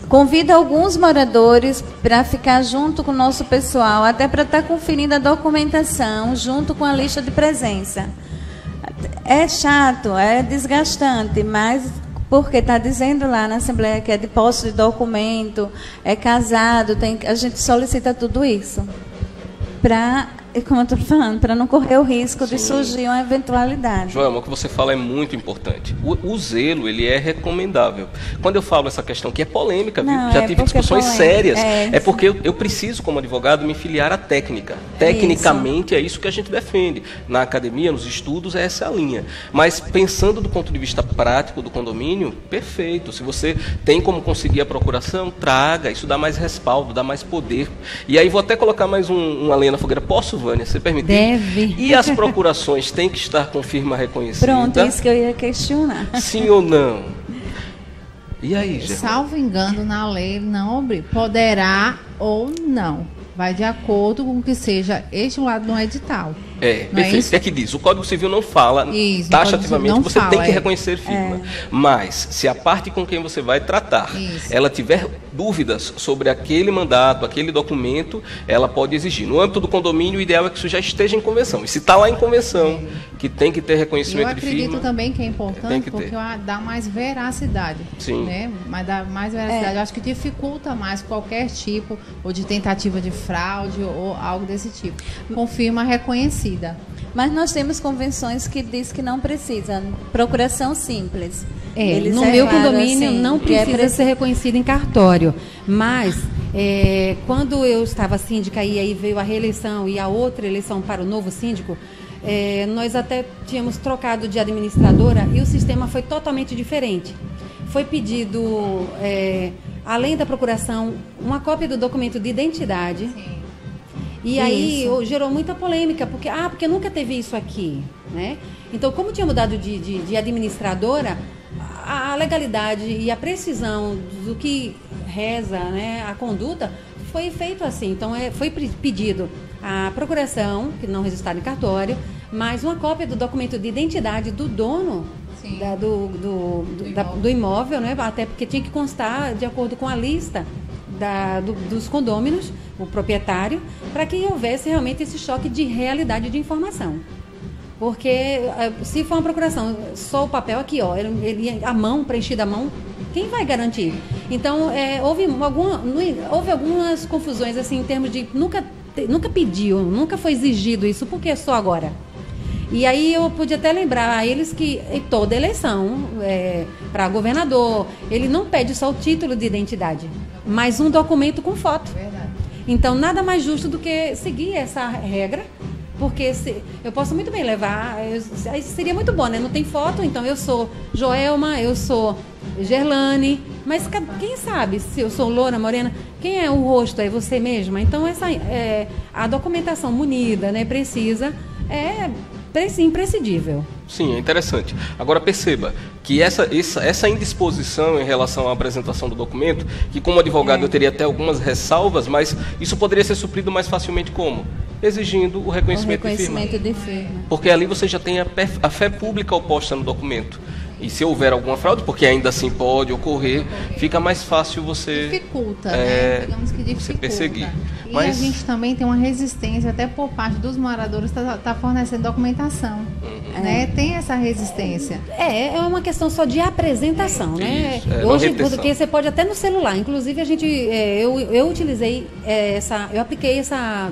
convida alguns moradores para ficar junto com o nosso pessoal, até para estar conferindo a documentação junto com a lista de presença. É chato, é desgastante, mas porque está dizendo lá na Assembleia que é de posse de documento, é casado, a gente solicita tudo isso. Como eu estou falando, para não correr o risco de surgir uma eventualidade. Joelma, o que você fala é muito importante. O zelo, ele é recomendável. Quando eu falo essa questão que é polêmica, não, já tive discussões sérias, porque eu preciso, como advogado, me filiar à técnica. Tecnicamente é isso que a gente defende. Na academia, nos estudos, essa é a linha. Mas pensando do ponto de vista prático do condomínio, perfeito. Se você tem como conseguir a procuração, traga. Isso dá mais respaldo, dá mais poder. E aí vou até colocar mais uma lenha na fogueira. Posso, Vânia, você permitir? Deve. E as procurações têm que estar com firma reconhecida? Pronto, isso que eu ia questionar. Sim ou não? E aí, Gerlane? Salvo engano, na lei não obriga. Poderá ou não. Vai de acordo com o que seja estipulado no edital. Perfeito. O que é que diz? O Código Civil não fala taxativamente que você tem que reconhecer firma. Mas, se a parte com quem você vai tratar, ela tiver dúvidas sobre aquele mandato, aquele documento, ela pode exigir. No âmbito do condomínio, o ideal é que isso já esteja em convenção. E se está lá em convenção, que tem que ter reconhecimento de firma... Eu acredito também que é importante, porque dá mais veracidade. Sim. Né? Mas dá mais veracidade. Eu acho que dificulta mais qualquer tipo ou de tentativa de fraude ou algo desse tipo. Com firma reconhecida. Mas nós temos convenções que diz que não precisa. Procuração simples. No meu condomínio assim, não precisa ser reconhecido em cartório. Mas, quando eu estava síndica e aí veio a reeleição e a outra eleição para o novo síndico, nós até tínhamos trocado de administradora e o sistema foi totalmente diferente. Foi pedido, além da procuração, uma cópia do documento de identidade. Sim. E aí gerou muita polêmica, porque nunca teve isso aqui, né? Então, como tinha mudado de administradora, a legalidade e a precisão do que reza, né, a conduta, foi feito assim. Então, foi pedido a procuração, que não registrada em cartório, mais uma cópia do documento de identidade do dono do imóvel, né? Até porque tinha que constar de acordo com a lista dos condôminos, o proprietário, para que houvesse realmente esse choque de realidade de informação. Porque se for uma procuração, só o papel aqui, a mão, preenchida à mão, quem vai garantir? Então, houve algumas confusões assim, em termos de nunca pediu, nunca foi exigido isso, por que só agora? E aí eu pude até lembrar a eles que em toda eleição, para governador, ele não pede só o título de identidade, mas um documento com foto. Verdade. Então, nada mais justo do que seguir essa regra, porque eu posso muito bem levar, seria muito bom, né? Não tem foto, então eu sou Joelma, eu sou Gerlane, Mas quem sabe se eu sou loura, morena, quem é o rosto? É você mesma? Então, a documentação munida, né, precisa, é imprescindível. Sim, é interessante. Agora perceba que essa indisposição em relação à apresentação do documento, que como advogado eu teria até algumas ressalvas, mas isso poderia ser suprido mais facilmente como? Exigindo o reconhecimento de firma. Porque ali você já tem a fé pública oposta no documento. E se houver alguma fraude, porque ainda assim pode ocorrer, fica mais fácil você... Dificulta, né? Digamos que dificulta. Você perseguir. E a gente também tem uma resistência, até por parte dos moradores, tá fornecendo documentação. Né? Tem essa resistência. É uma questão só de apresentação, né? Hoje, porque você pode até no celular. Inclusive, eu utilizei eu apliquei essa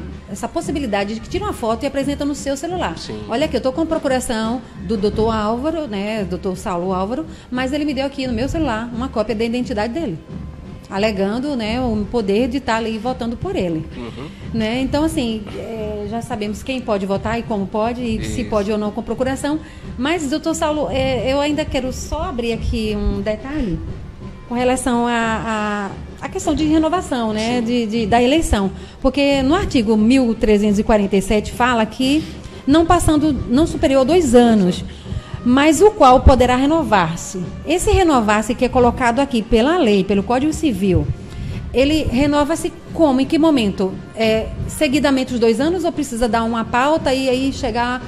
possibilidade de que tira uma foto e apresenta no seu celular. Sim. Olha aqui, eu estou com procuração do doutor Álvaro, né? Doutor Saulo Álvaro, mas ele me deu aqui no meu celular uma cópia da identidade dele, alegando, né, o poder de estar ali votando por ele. Né? Então, assim, já sabemos quem pode votar e como pode, e se pode ou não com procuração. Mas, doutor Saulo, eu ainda quero só abrir aqui um detalhe com relação à questão de renovação, né, da eleição. Porque no artigo 1347 fala que não superior a 2 anos, mas o qual poderá renovar-se. Esse renovar-se que é colocado aqui pela lei, pelo Código Civil, ele renova-se como? Em que momento? Seguidamente os 2 anos ou precisa dar uma pauta e aí chegar...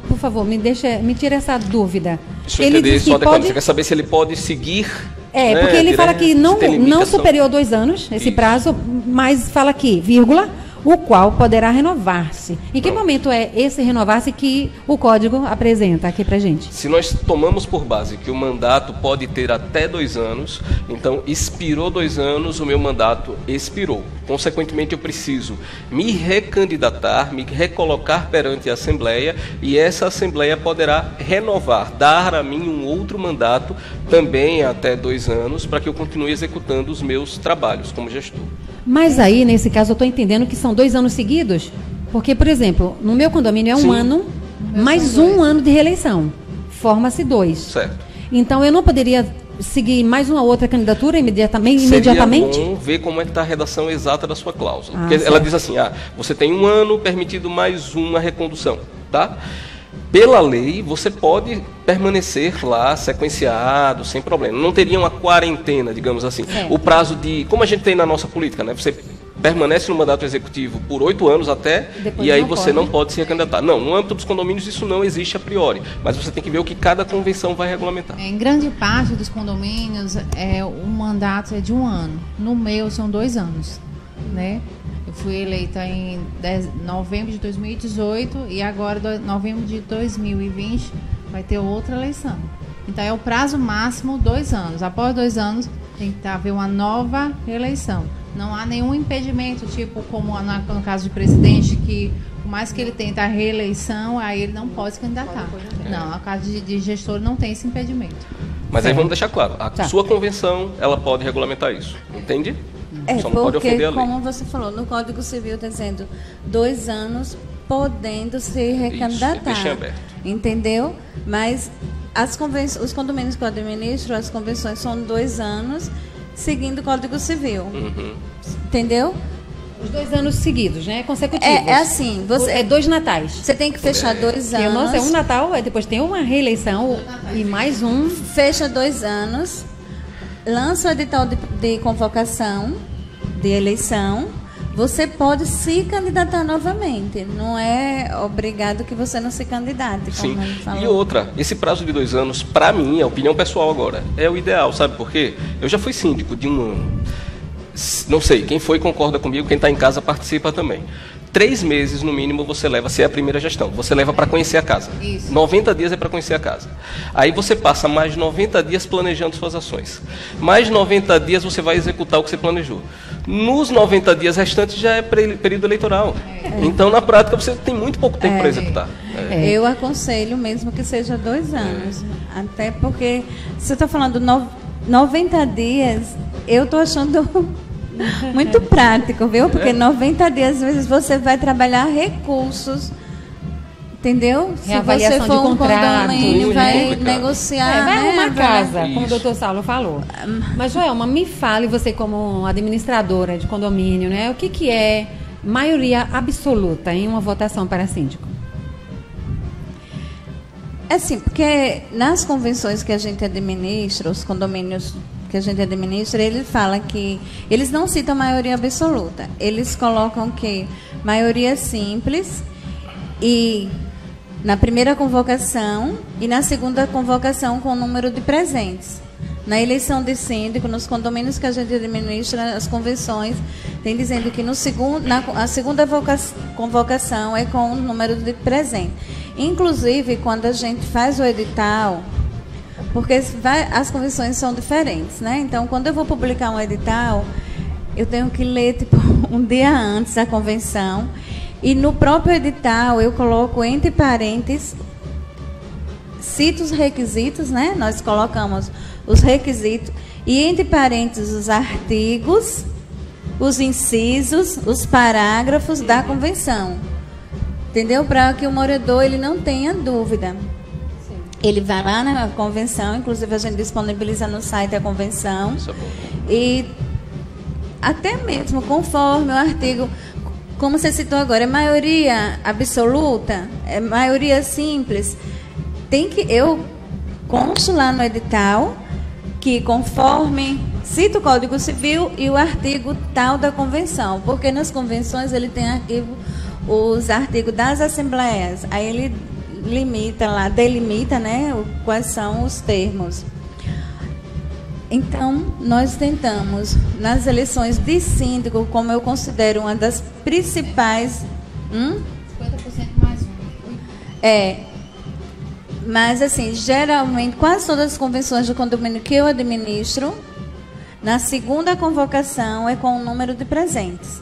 por favor, me tira essa dúvida. Deixa eu entender só pode... Você quer saber se ele pode seguir... porque ele fala que não superior a 2 anos, esse prazo, mas fala aqui, vírgula, o qual poderá renovar-se. Em que momento é esse renovar-se que o Código apresenta aqui para gente? Se nós tomamos por base que o mandato pode ter até 2 anos, então expirou 2 anos, o meu mandato expirou. Consequentemente, eu preciso me recandidatar, me recolocar perante a Assembleia, e essa Assembleia poderá renovar, dar a mim um outro mandato, também até 2 anos, para que eu continue executando os meus trabalhos como gestor. Mas aí, nesse caso, eu estou entendendo que são 2 anos seguidos? Porque, por exemplo, no meu condomínio é 1 ano, mais 1 ano de reeleição. Forma-se 2. Certo. Então, eu não poderia seguir mais uma outra candidatura imediatamente? Seria bom ver como é que está a redação exata da sua cláusula. Porque ela diz assim, você tem 1 ano, permitido mais uma recondução, tá? Pela lei, você pode permanecer lá sequenciado, sem problema. Não teria uma quarentena, digamos assim. O prazo de... Como a gente tem na nossa política, né? Você permanece no mandato executivo por 8 anos até, e aí você não pode se recandidatar. Não, no âmbito dos condomínios isso não existe a priori. Mas você tem que ver o que cada convenção vai regulamentar. Em grande parte dos condomínios, o mandato é de 1 ano. No meu, são 2 anos, né? Eu fui eleita em novembro de 2018 e agora, novembro de 2020, vai ter outra eleição. Então, é o prazo máximo 2 anos. Após 2 anos, tem que haver uma nova eleição. Não há nenhum impedimento, tipo como no caso de presidente, que por mais que ele tente a reeleição, aí ele não pode se candidatar. Não, no caso de gestor não tem esse impedimento. Mas aí vamos deixar claro, a sua convenção, ela pode regulamentar isso, entende? Só não pode ofender a lei. Como você falou, no Código Civil está dizendo 2 anos podendo se recandidatar. Isso, deixa aberto. Entendeu? Mas os condomínios que eu administro, as convenções são 2 anos, seguindo o Código Civil. Entendeu? Os 2 anos seguidos, né? Consecutivos. É assim. 2 natais. Você tem que fechar 2 anos. Nossa, é um Natal, depois tem uma reeleição e mais um. Fecha 2 anos, lança o edital de convocação de eleição, você pode se candidatar novamente. Não é obrigado que você não se candidate, como ele falou. E outra, esse prazo de 2 anos, para mim, a opinião pessoal agora, é o ideal, sabe por quê? Eu já fui síndico de 1 ano. Não sei, quem foi concorda comigo, quem está em casa participa também. 3 meses, no mínimo, você leva, se é a primeira gestão, você leva para conhecer a casa. Isso. 90 dias é para conhecer a casa. Aí você passa mais 90 dias planejando suas ações. Mais 90 dias você vai executar o que você planejou. Nos 90 dias restantes já é período eleitoral. Então, na prática, você tem muito pouco tempo para executar. Eu aconselho mesmo que seja 2 anos. Até porque, se você está falando 90 dias, eu estou achando... muito prático, viu? Porque 90 dias, às vezes, você vai trabalhar recursos Entendeu? Reavaliação Se você for de um contrato. condomínio, vai complicado. negociar. Vai né? arrumar casa, como o Isso. doutor Saulo falou. Mas, Joelma, me fale, você como administradora de condomínio, né? O que é maioria absoluta em uma votação para síndico? É assim, porque nas convenções que a gente administra, os condomínios que a gente administra, ele fala que eles não citam maioria absoluta. Eles colocam que maioria simples e na primeira convocação e na segunda convocação com o número de presentes. Na eleição de síndico, nos condomínios que a gente administra, as convenções tem dizendo que a segunda convocação é com o número de presentes. Inclusive, quando a gente faz o edital, porque as convenções são diferentes, né? Então, quando eu vou publicar um edital, eu tenho que ler tipo, um dia antes da convenção. E no próprio edital, eu coloco entre parênteses, cito os requisitos, né? Nós colocamos os requisitos, e entre parênteses os artigos, os incisos, os parágrafos da convenção. Entendeu? Para que o morador ele não tenha dúvida. Sim. Ele vai lá na convenção, inclusive a gente disponibiliza no site a convenção. Isso é bom. E até mesmo conforme o artigo, como você citou agora, é maioria absoluta, é maioria simples. Eu consto lá no edital que conforme cita o Código Civil e o artigo tal da convenção, porque nas convenções ele tem os artigos das assembleias, aí ele delimita, né, quais são os termos. Então, nós tentamos, nas eleições de síndico, como eu considero uma das principais... 50% mais um. Mas, assim, geralmente, quase todas as convenções de condomínio que eu administro, na segunda convocação é com o número de presentes.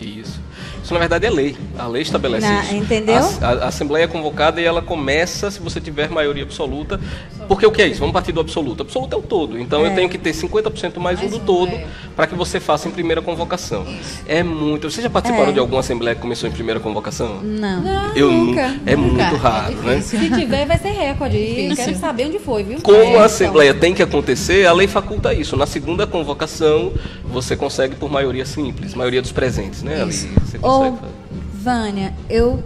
Isso. Isso, na verdade, é lei. A lei estabelece isso. Entendeu? A Assembleia é convocada e ela começa se você tiver maioria absoluta. Porque o que é isso? Vamos partir do absoluto. Absoluto é o todo. Então, eu tenho que ter 50% mais um do todo para que você faça em primeira convocação. Isso. É muito... Vocês já participaram de alguma Assembleia que começou em primeira convocação? Não. Eu nunca. É muito raro, né? Se tiver, vai ser recorde. E quero saber onde foi, viu? Como a Assembleia tem que acontecer, a lei faculta isso. Na segunda convocação, você consegue por maioria simples, maioria dos presentes, né? Ali você consegue fazer. Vânia, eu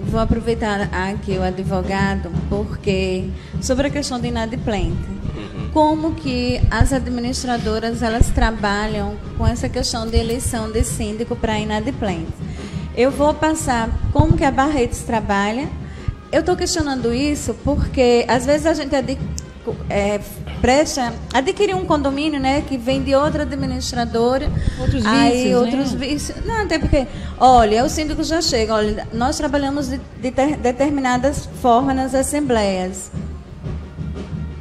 vou aproveitar aqui o advogado, porque sobre a questão de inadimplente, como que as administradoras elas trabalham com essa questão de eleição de síndico para inadimplente. Eu vou passar como que a Barretos trabalha. Eu estou questionando isso porque às vezes a gente adquirir um condomínio, né, que vem de outra administradora, outros vícios, não, até porque, olha, o síndico já chega, olha, nós trabalhamos de determinadas formas nas assembleias,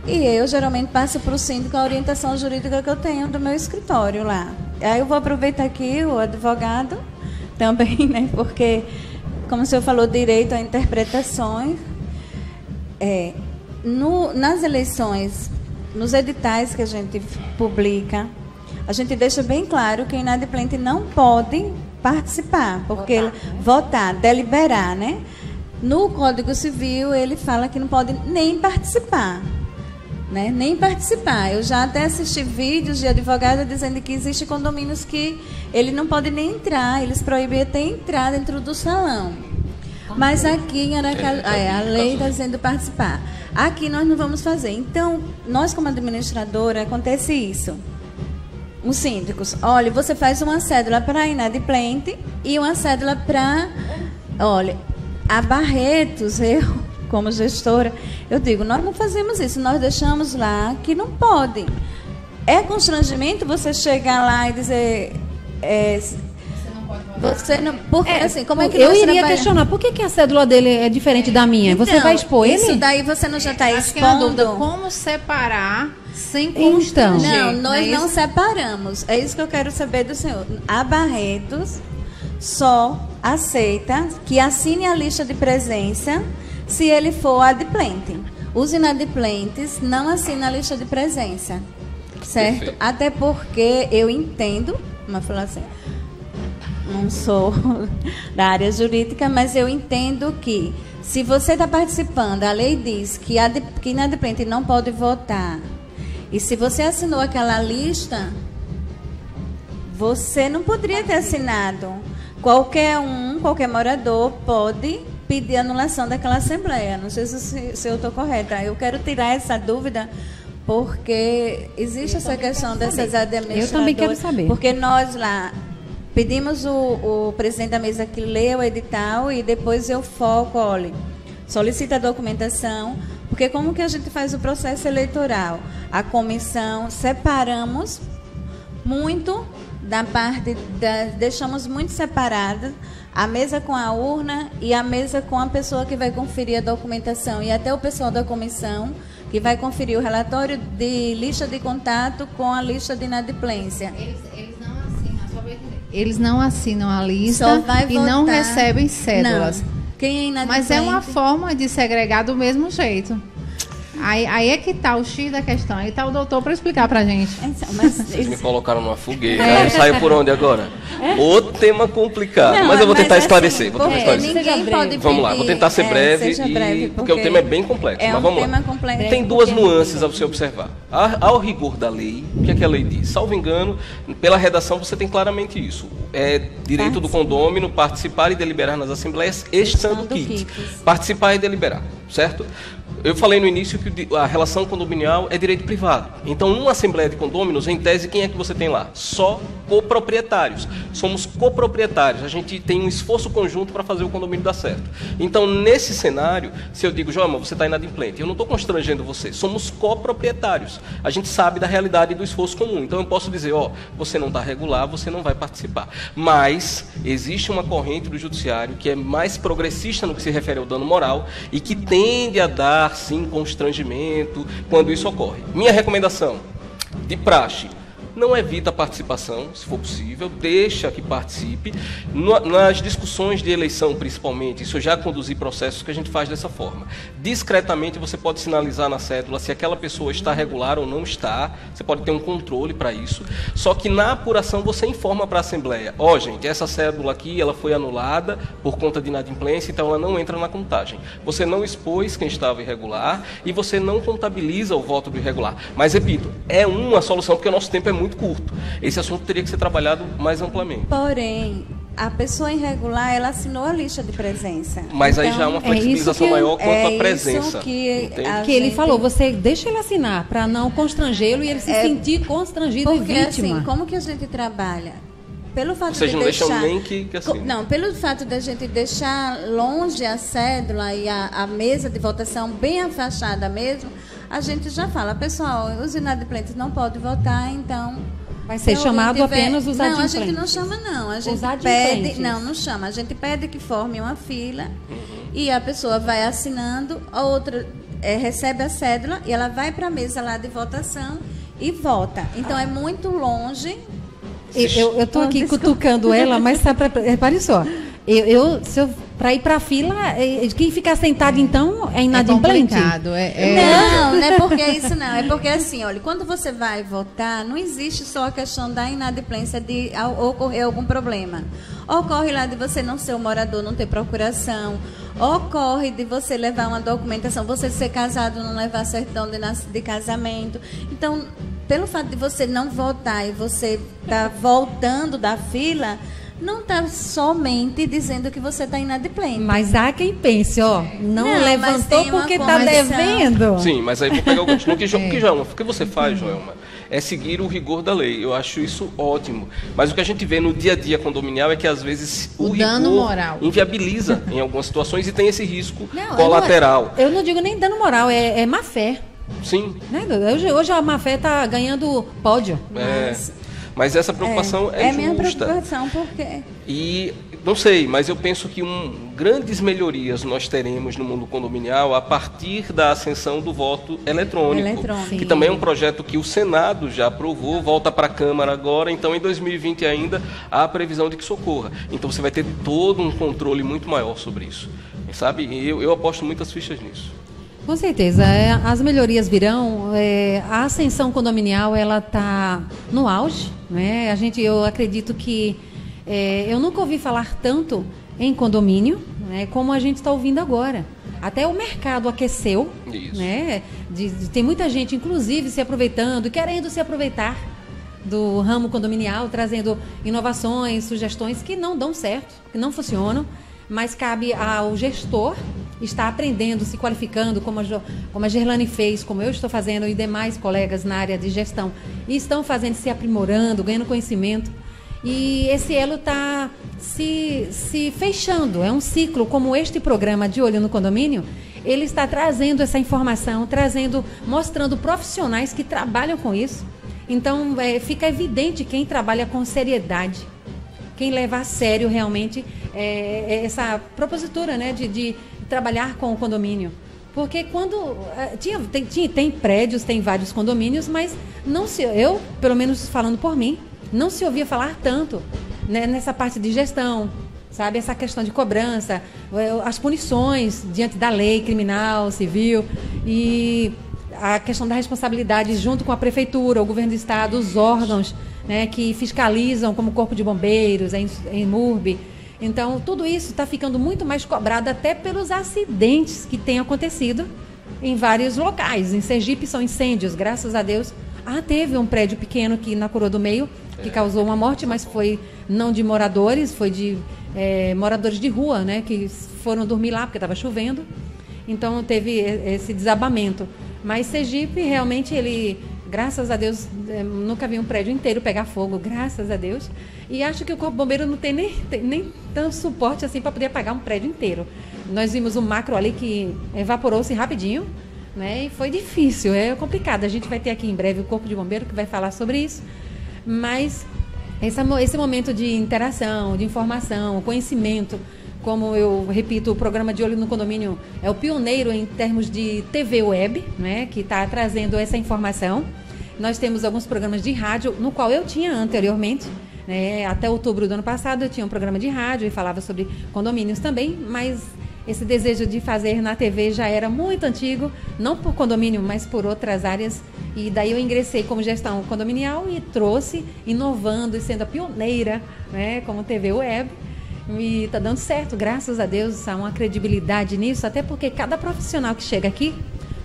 e eu geralmente passo para o síndico a orientação jurídica que eu tenho do meu escritório lá. Aí eu vou aproveitar aqui o advogado também, né, porque, como o senhor falou, direito a interpretações, nas eleições, nos editais que a gente publica, a gente deixa bem claro que o inadimplente não pode participar, porque votar, deliberar, né? No Código Civil, ele fala que não pode nem participar, né? Nem participar. Eu já até assisti vídeos de advogada dizendo que existem condomínios que ele não pode nem entrar, eles proíbem até entrar dentro do salão. Mas aqui em Aracaju, a lei está dizendo participar. Aqui nós não vamos fazer. Então, nós como administradora, acontece isso. Os síndicos, olha, você faz uma cédula para inadimplente e uma cédula para... Olha, a Barretos, eu, como gestora, eu digo, nós não fazemos isso, nós deixamos lá que não pode. É constrangimento você chegar lá e dizer... Você não, porque assim, como é que eu iria questionar, por que a cédula dele é diferente da minha? Então, você vai expor ele? Isso daí você não já está expondo. É uma dúvida, como separar sem constranger? Não, nós não separamos. É isso que eu quero saber do senhor. A Barretos só aceita que assine a lista de presença se ele for adimplente. Os inadimplentes não assinam a lista de presença, certo? Perfeito. Até porque eu entendo, mas falar assim, não sou da área jurídica, mas eu entendo que Se você está participando, a lei diz que inadimplente não pode votar. E se você assinou aquela lista, você não poderia ter assinado. Qualquer morador pode pedir anulação daquela assembleia. Não sei se eu estou correta. Eu quero tirar essa dúvida, porque existe essa questão dessas administradoras. Eu também quero saber. Porque nós lá pedimos o presidente da mesa que lê o edital e depois eu foco, olha, solicita a documentação, porque como que a gente faz o processo eleitoral? A comissão, separamos muito da parte, deixamos muito separada a mesa com a urna e a mesa com a pessoa que vai conferir a documentação, e até o pessoal da comissão que vai conferir o relatório de lista de contato com a lista de inadimplência. Eles não assinam a lista e não recebem cédulas. Não. Quem é inadimplente... Mas é uma forma de segregar do mesmo jeito. Aí é que está o X da questão. Aí está o doutor para explicar para a gente. Vocês me colocaram numa fogueira. Eu saio por onde agora? Outro tema complicado. Não, mas eu vou tentar esclarecer. Ninguém pode vamos lá, vou tentar ser breve, porque o tema é bem complexo. Mas vamos lá. Tem duas nuances a você observar. Ao rigor da lei, o que é que a lei diz? Salvo engano, pela redação você tem claramente isso. É direito do condômino participar e deliberar nas assembleias, estando quites. Participar e deliberar, certo? Eu falei no início que a relação condominial é direito privado. Então, numa assembleia de condôminos, em tese, quem é que você tem lá? Só coproprietários. Somos coproprietários. A gente tem um esforço conjunto para fazer o condomínio dar certo. Então, nesse cenário, se eu digo, Joelma, você está inadimplente, eu não estou constrangendo você. Somos coproprietários. A gente sabe da realidade e do esforço comum. Então, eu posso dizer, você não está regular, você não vai participar. Mas existe uma corrente do judiciário que é mais progressista no que se refere ao dano moral e que tende a dar sim constrangimento quando isso ocorre. Minha recomendação de praxe: não evita a participação, se for possível, deixa que participe. Nas discussões de eleição, principalmente, isso eu já conduzi processos que a gente faz dessa forma. Discretamente, você pode sinalizar na cédula se aquela pessoa está regular ou não está, você pode ter um controle para isso. Só que na apuração você informa para a Assembleia, gente, essa cédula aqui, ela foi anulada por conta de inadimplência, então ela não entra na contagem. Você não expôs quem estava irregular e você não contabiliza o voto do irregular. Mas, repito, é uma solução, porque o nosso tempo é muito curto. Esse assunto teria que ser trabalhado mais amplamente. Porém, a pessoa irregular, ela assinou a lista de presença. Mas então, aí já é uma flexibilização maior quanto à presença. Que ele falou, você deixa ele assinar para não constrangê-lo e ele se sentir constrangido e vítima. Porque assim, como que a gente trabalha? Pelo fato Vocês de não deixar, deixam nem que assim. Não, pelo fato de a gente deixar longe a cédula e a mesa de votação bem afastada mesmo, a gente já fala, pessoal, os inadimplentes não podem votar, então... Vai ser chamado apenas os adimplentes. Não, a gente não chama, não. A gente pede... Não chama. A gente pede que forme uma fila e a pessoa vai assinando, a outra recebe a cédula e ela vai para a mesa lá de votação e vota. Então, é muito longe... Eu estou aqui cutucando ela, mas repare só. Para ir para a fila, quem ficar sentado, então, é inadimplente? É complicado. Não é porque isso não. É porque, assim, olha, quando você vai votar, não existe só a questão da inadimplência de ocorrer algum problema. Ocorre lá de você não ser um morador, não ter procuração. Ocorre de você levar uma documentação, você ser casado, não levar certidão de casamento. Então, pelo fato de você não votar e você estar voltando da fila, não está somente dizendo que você está inadimplente. Mas há quem pense, não levantou porque está devendo. Sim, mas aí vou pegar o gancho. O que você faz, Joelma, é seguir o rigor da lei. Eu acho isso ótimo. Mas o que a gente vê no dia a dia condominial é que, às vezes, o dano rigor moral inviabiliza em algumas situações e tem esse risco colateral. Eu não digo nem dano moral, é má fé. Sim. Hoje a má fé está ganhando pódio. Mas essa preocupação é justa. É minha preocupação, por quê? E, não sei, mas eu penso que grandes melhorias nós teremos no mundo condominial a partir da ascensão do voto eletrônico. Que também é um projeto que o Senado já aprovou, volta para a Câmara agora, então em 2020 ainda há a previsão de que isso ocorra. Então você vai ter todo um controle muito maior sobre isso. Sabe? E eu aposto muitas fichas nisso. Com certeza, as melhorias virão. A ascensão condominial ela está no auge, né? Eu acredito que eu nunca ouvi falar tanto em condomínio, né, como a gente está ouvindo agora. Até o mercado aqueceu, né? Tem muita gente, inclusive, se aproveitando, querendo se aproveitar do ramo condominial, trazendo inovações, sugestões que não dão certo, que não funcionam, mas cabe ao gestor estar aprendendo, se qualificando, como a Gerlane fez, como eu estou fazendo e demais colegas na área de gestão, e estão fazendo, se aprimorando, ganhando conhecimento. E esse elo está se fechando. É um ciclo, como este programa de Olho no Condomínio, ele está trazendo essa informação, mostrando profissionais que trabalham com isso. Então, fica evidente quem trabalha com seriedade, quem leva a sério realmente essa propositura, né, de trabalhar com o condomínio. Porque quando tem prédios, tem vários condomínios, mas eu, pelo menos falando por mim, não se ouvia falar tanto, né, nessa parte de gestão, sabe? Essa questão de cobrança, as punições diante da lei criminal, civil, e a questão da responsabilidade junto com a prefeitura, o governo do estado, os órgãos, né, que fiscalizam, como o Corpo de Bombeiros, a EMURB. Então, tudo isso está ficando muito mais cobrado até pelos acidentes que têm acontecido em vários locais. Em Sergipe são incêndios, graças a Deus. Teve um prédio pequeno aqui na Coroa do Meio, que causou uma morte, mas foi não de moradores, foi de moradores de rua, né, que foram dormir lá porque estava chovendo. Então, teve esse desabamento. Mas Sergipe, realmente, graças a Deus, nunca vi um prédio inteiro pegar fogo, graças a Deus. E acho que o Corpo Bombeiro não tem nem tanto suporte assim para poder apagar um prédio inteiro. Nós vimos um macro ali que evaporou-se rapidinho, né? E foi difícil, é complicado. A gente vai ter aqui em breve o Corpo de Bombeiro que vai falar sobre isso. Mas esse momento de interação, de informação, conhecimento, como eu repito, o programa de Olho no Condomínio é o pioneiro em termos de TV web, né, que está trazendo essa informação. Nós temos alguns programas de rádio, no qual eu tinha anteriormente, né, até outubro do ano passado eu tinha um programa de rádio e falava sobre condomínios também, mas esse desejo de fazer na TV já era muito antigo, não por condomínio, mas por outras áreas. E daí eu ingressei como gestão condominial e trouxe, inovando e sendo a pioneira, né, como TV web. E está dando certo, graças a Deus, há uma credibilidade nisso, até porque cada profissional que chega aqui,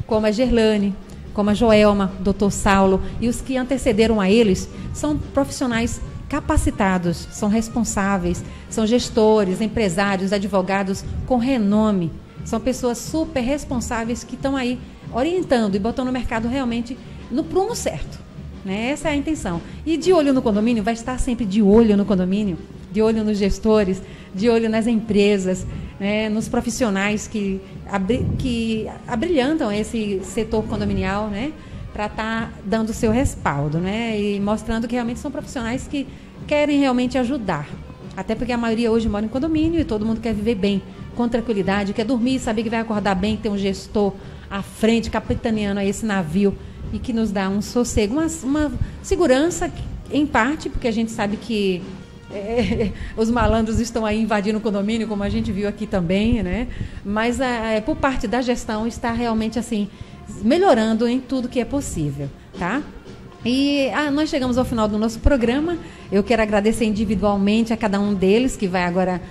como a Gerlane, como a Joelma, Dr. Saulo e os que antecederam a eles, são profissionais capacitados, são responsáveis, são gestores, empresários, advogados com renome, são pessoas super responsáveis que estão aí orientando e botando o mercado realmente no prumo certo, né? Essa é a intenção. E de olho no condomínio, vai estar sempre de olho no condomínio, de olho nos gestores, de olho nas empresas, né, nos profissionais que abrilhantam esse setor condominial, né, para estar dando o seu respaldo, né, e mostrando que realmente são profissionais que querem realmente ajudar. Até porque a maioria hoje mora em condomínio e todo mundo quer viver bem, com tranquilidade, quer dormir, saber que vai acordar bem, ter um gestor à frente, capitaneando esse navio e que nos dá um sossego, uma segurança, em parte, porque a gente sabe que os malandros estão aí invadindo o condomínio, como a gente viu aqui também, né? Mas por parte da gestão está realmente assim melhorando em tudo que é possível, tá? E nós chegamos ao final do nosso programa. Eu quero agradecer individualmente a cada um deles que vai agora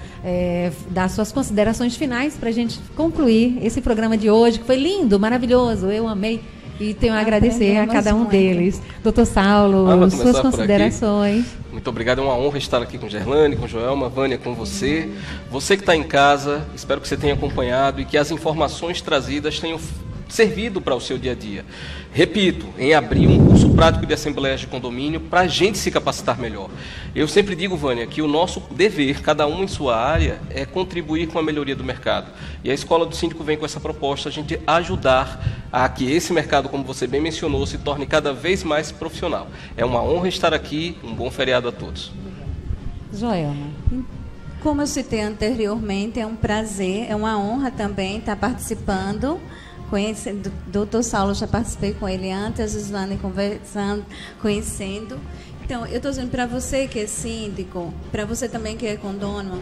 dar suas considerações finais para a gente concluir esse programa de hoje, que foi lindo, maravilhoso, eu amei. E tenho a agradecer a cada um deles. Doutor Saulo, suas considerações. Muito obrigado, é uma honra estar aqui com Gerlane, com Joelma, Vânia, com você. Você que está em casa, espero que você tenha acompanhado e que as informações trazidas tenham servido para o seu dia a dia. Repito, em abrir um curso prático de assembleias de condomínio para a gente se capacitar melhor. Eu sempre digo, Vânia, que o nosso dever, cada um em sua área, é contribuir com a melhoria do mercado. E a Escola do Síndico vem com essa proposta, a gente ajudar a que esse mercado, como você bem mencionou, se torne cada vez mais profissional. É uma honra estar aqui, um bom feriado a todos. Joelma. Como eu citei anteriormente, é um prazer, é uma honra também estar participando. Conhecendo, Dr. Saulo, já participei com ele antes, a Gislane conversando, conhecendo. Então, eu estou dizendo para você que é síndico, para você também que é condônimo,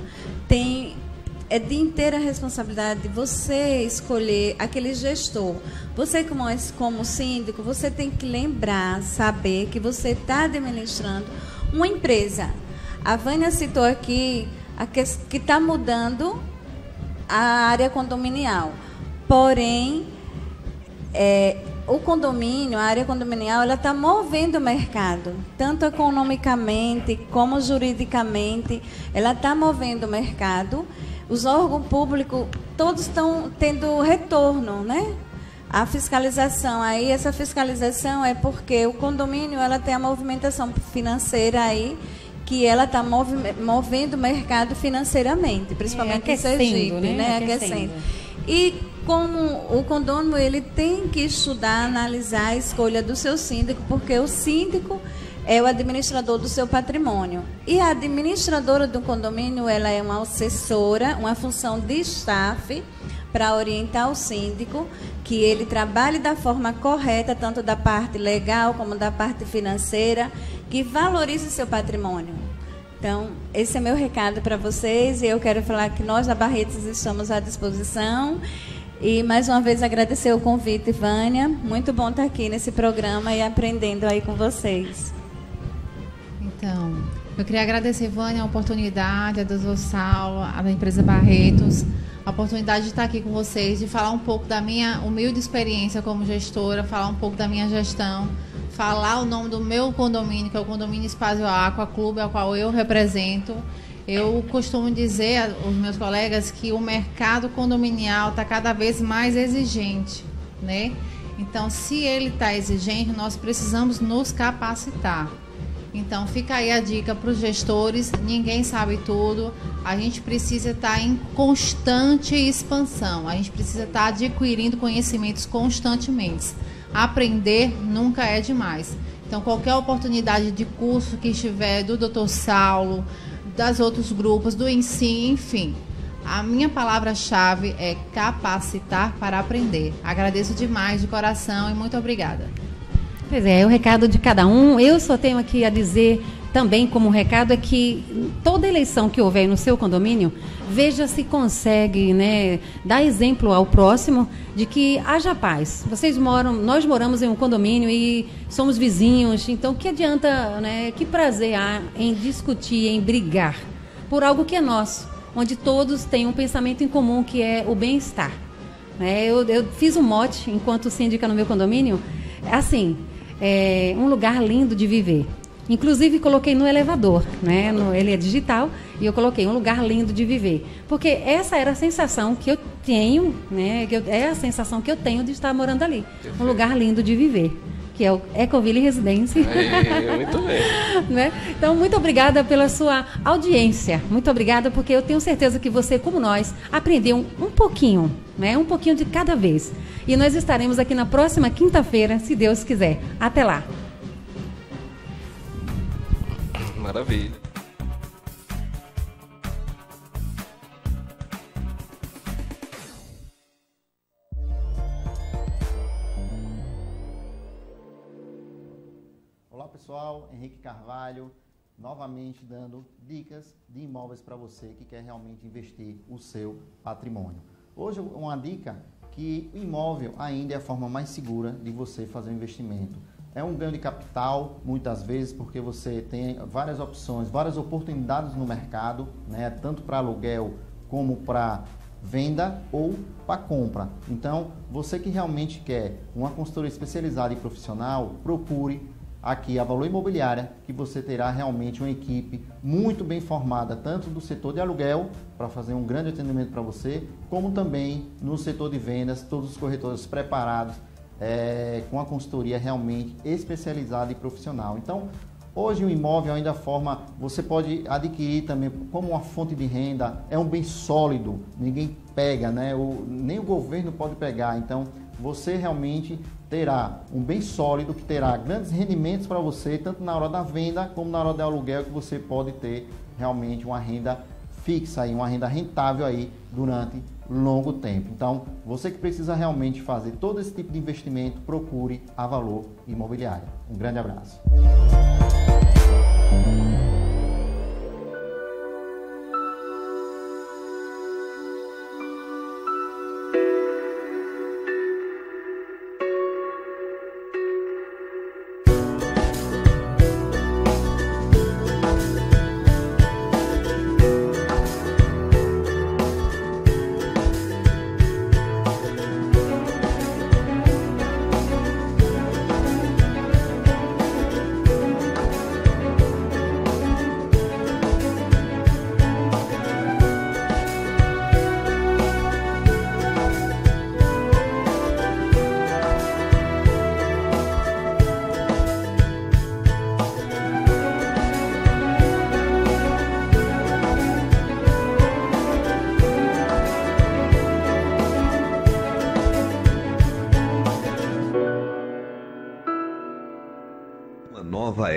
é de inteira responsabilidade de você escolher aquele gestor. Você, como síndico, você tem que lembrar, saber que você está administrando uma empresa. A Vânia citou aqui que está mudando a área condominial. Porém, o condomínio, a área condominial, ela está movendo o mercado, tanto economicamente como juridicamente, ela está movendo o mercado. Os órgãos públicos, todos estão tendo retorno, né? A fiscalização aí, essa fiscalização é porque o condomínio, ela tem a movimentação financeira aí, que ela está movendo o mercado financeiramente, principalmente em Sergipe, né? Aquecendo. E como o condômino, ele tem que estudar, analisar a escolha do seu síndico, porque o síndico é o administrador do seu patrimônio. E a administradora do condomínio, ela é uma assessora, uma função de staff, para orientar o síndico, que ele trabalhe da forma correta, tanto da parte legal como da parte financeira, que valorize seu patrimônio. Então, esse é meu recado para vocês, e eu quero falar que nós da Barretos estamos à disposição. E, mais uma vez, agradecer o convite, Vânia. Muito bom estar aqui nesse programa e aprendendo aí com vocês. Então, eu queria agradecer, Vânia, a oportunidade, a Dr. Saulo, a da empresa Barretos, a oportunidade de estar aqui com vocês, de falar um pouco da minha humilde experiência como gestora, falar um pouco da minha gestão, falar o nome do meu condomínio, que é o Condomínio Espaço Aqua Clube, ao qual eu represento. Eu costumo dizer aos meus colegas que o mercado condominial está cada vez mais exigente, né? Então, se ele está exigente, nós precisamos nos capacitar. Então, fica aí a dica para os gestores, ninguém sabe tudo, a gente precisa estar em constante expansão, a gente precisa estar adquirindo conhecimentos constantemente. Aprender nunca é demais. Então, qualquer oportunidade de curso que estiver do Dr. Saulo, das outros grupos, do ensino, enfim, a minha palavra-chave é capacitar para aprender. Agradeço demais de coração e muito obrigada. Pois é, o recado de cada um. Eu só tenho aqui a dizer também como recado é que toda eleição que houver no seu condomínio, veja se consegue, né, dar exemplo ao próximo de que haja paz. Nós moramos em um condomínio e somos vizinhos, então que adianta, né, que prazer há em discutir, em brigar por algo que é nosso, onde todos têm um pensamento em comum, que é o bem-estar. Eu fiz um mote, enquanto síndica no meu condomínio, assim, um lugar lindo de viver. Inclusive, coloquei no elevador, né? Ele é digital, e eu coloquei um lugar lindo de viver. Porque essa era a sensação que eu tenho, né? É a sensação que eu tenho de estar morando ali. Um lugar lindo de viver, que é o Ecoville Residência. Muito bem. Né? Então, muito obrigada pela sua audiência. Muito obrigada, porque eu tenho certeza que você, como nós, aprendeu um pouquinho, né? Um pouquinho de cada vez. E nós estaremos aqui na próxima quinta-feira, se Deus quiser. Até lá. Maravilha. Olá pessoal, Henrique Carvalho, novamente dando dicas de imóveis para você que quer realmente investir o seu patrimônio. Hoje uma dica que o imóvel ainda é a forma mais segura de você fazer um investimento. É um ganho de capital, muitas vezes, porque você tem várias opções, várias oportunidades no mercado, né? Tanto para aluguel como para venda ou para compra. Então, você que realmente quer uma consultoria especializada e profissional, procure aqui a Valor Imobiliária, que você terá realmente uma equipe muito bem formada, tanto do setor de aluguel, para fazer um grande atendimento para você, como também no setor de vendas, todos os corretores preparados, com a consultoria realmente especializada e profissional. Então, hoje o imóvel ainda forma, você pode adquirir também como uma fonte de renda, é um bem sólido, ninguém pega, né? Nem o governo pode pegar. Então, você realmente terá um bem sólido que terá grandes rendimentos para você, tanto na hora da venda como na hora do aluguel, que você pode ter realmente uma renda fixa, aí, uma renda rentável aí durante longo tempo. Então, você que precisa realmente fazer todo esse tipo de investimento, procure a Valor Imobiliária. Um grande abraço.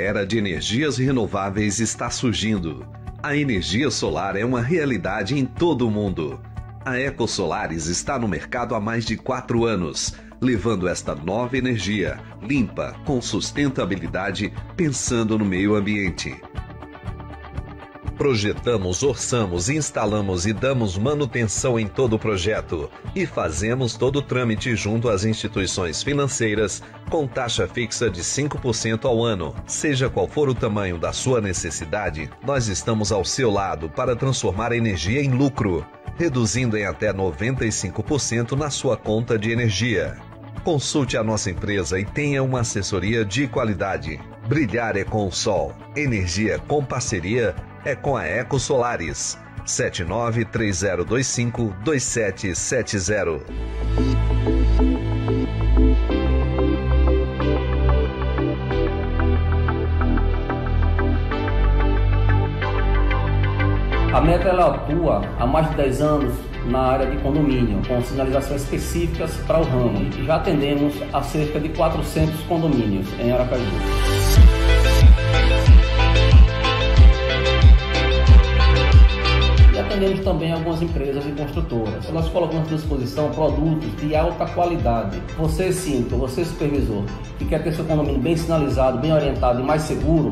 era de energias renováveis está surgindo. A energia solar é uma realidade em todo o mundo. A EcoSolares está no mercado há mais de 4 anos, levando esta nova energia, limpa, com sustentabilidade, pensando no meio ambiente. Projetamos, orçamos, instalamos e damos manutenção em todo o projeto e fazemos todo o trâmite junto às instituições financeiras com taxa fixa de 5% ao ano. Seja qual for o tamanho da sua necessidade, nós estamos ao seu lado para transformar a energia em lucro, reduzindo em até 95% na sua conta de energia. Consulte a nossa empresa e tenha uma assessoria de qualidade. Brilhar é com o sol, energia com parceria é com a EcoSolares. 7930252770. A Meta ela atua há mais de 10 anos na área de condomínio, com sinalizações específicas para o ramo. E já atendemos a cerca de 400 condomínios em Aracaju. E atendemos também algumas empresas e construtoras. Nós colocamos à disposição produtos de alta qualidade. Você, síndico, você, supervisor, que quer ter seu condomínio bem sinalizado, bem orientado e mais seguro,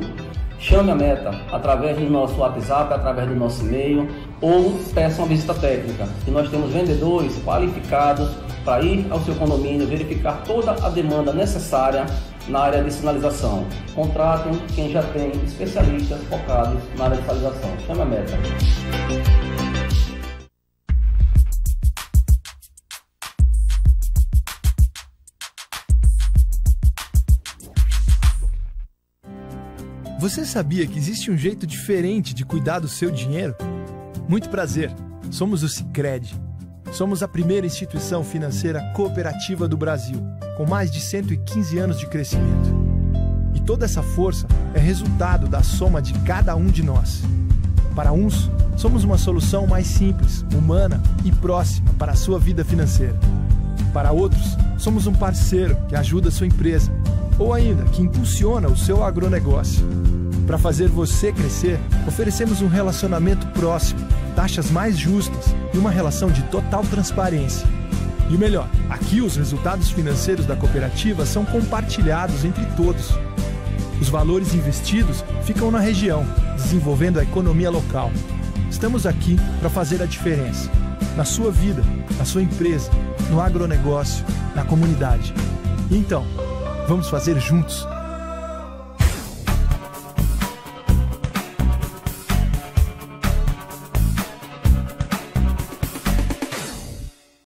chame a Meta através do nosso WhatsApp, através do nosso e-mail ou peça uma visita técnica. E nós temos vendedores qualificados para ir ao seu condomínio, verificar toda a demanda necessária na área de sinalização. Contratem quem já tem especialistas focados na área de sinalização. Chame a Meta. Você sabia que existe um jeito diferente de cuidar do seu dinheiro? Muito prazer, somos o Sicredi. Somos a primeira instituição financeira cooperativa do Brasil, com mais de 115 anos de crescimento. E toda essa força é resultado da soma de cada um de nós. Para uns, somos uma solução mais simples, humana e próxima para a sua vida financeira. Para outros, somos um parceiro que ajuda a sua empresa, ou ainda que impulsiona o seu agronegócio. Para fazer você crescer, oferecemos um relacionamento próximo, taxas mais justas e uma relação de total transparência. E o melhor, aqui os resultados financeiros da cooperativa são compartilhados entre todos. Os valores investidos ficam na região, desenvolvendo a economia local. Estamos aqui para fazer a diferença, na sua vida, na sua empresa, no agronegócio, na comunidade. Então, vamos fazer juntos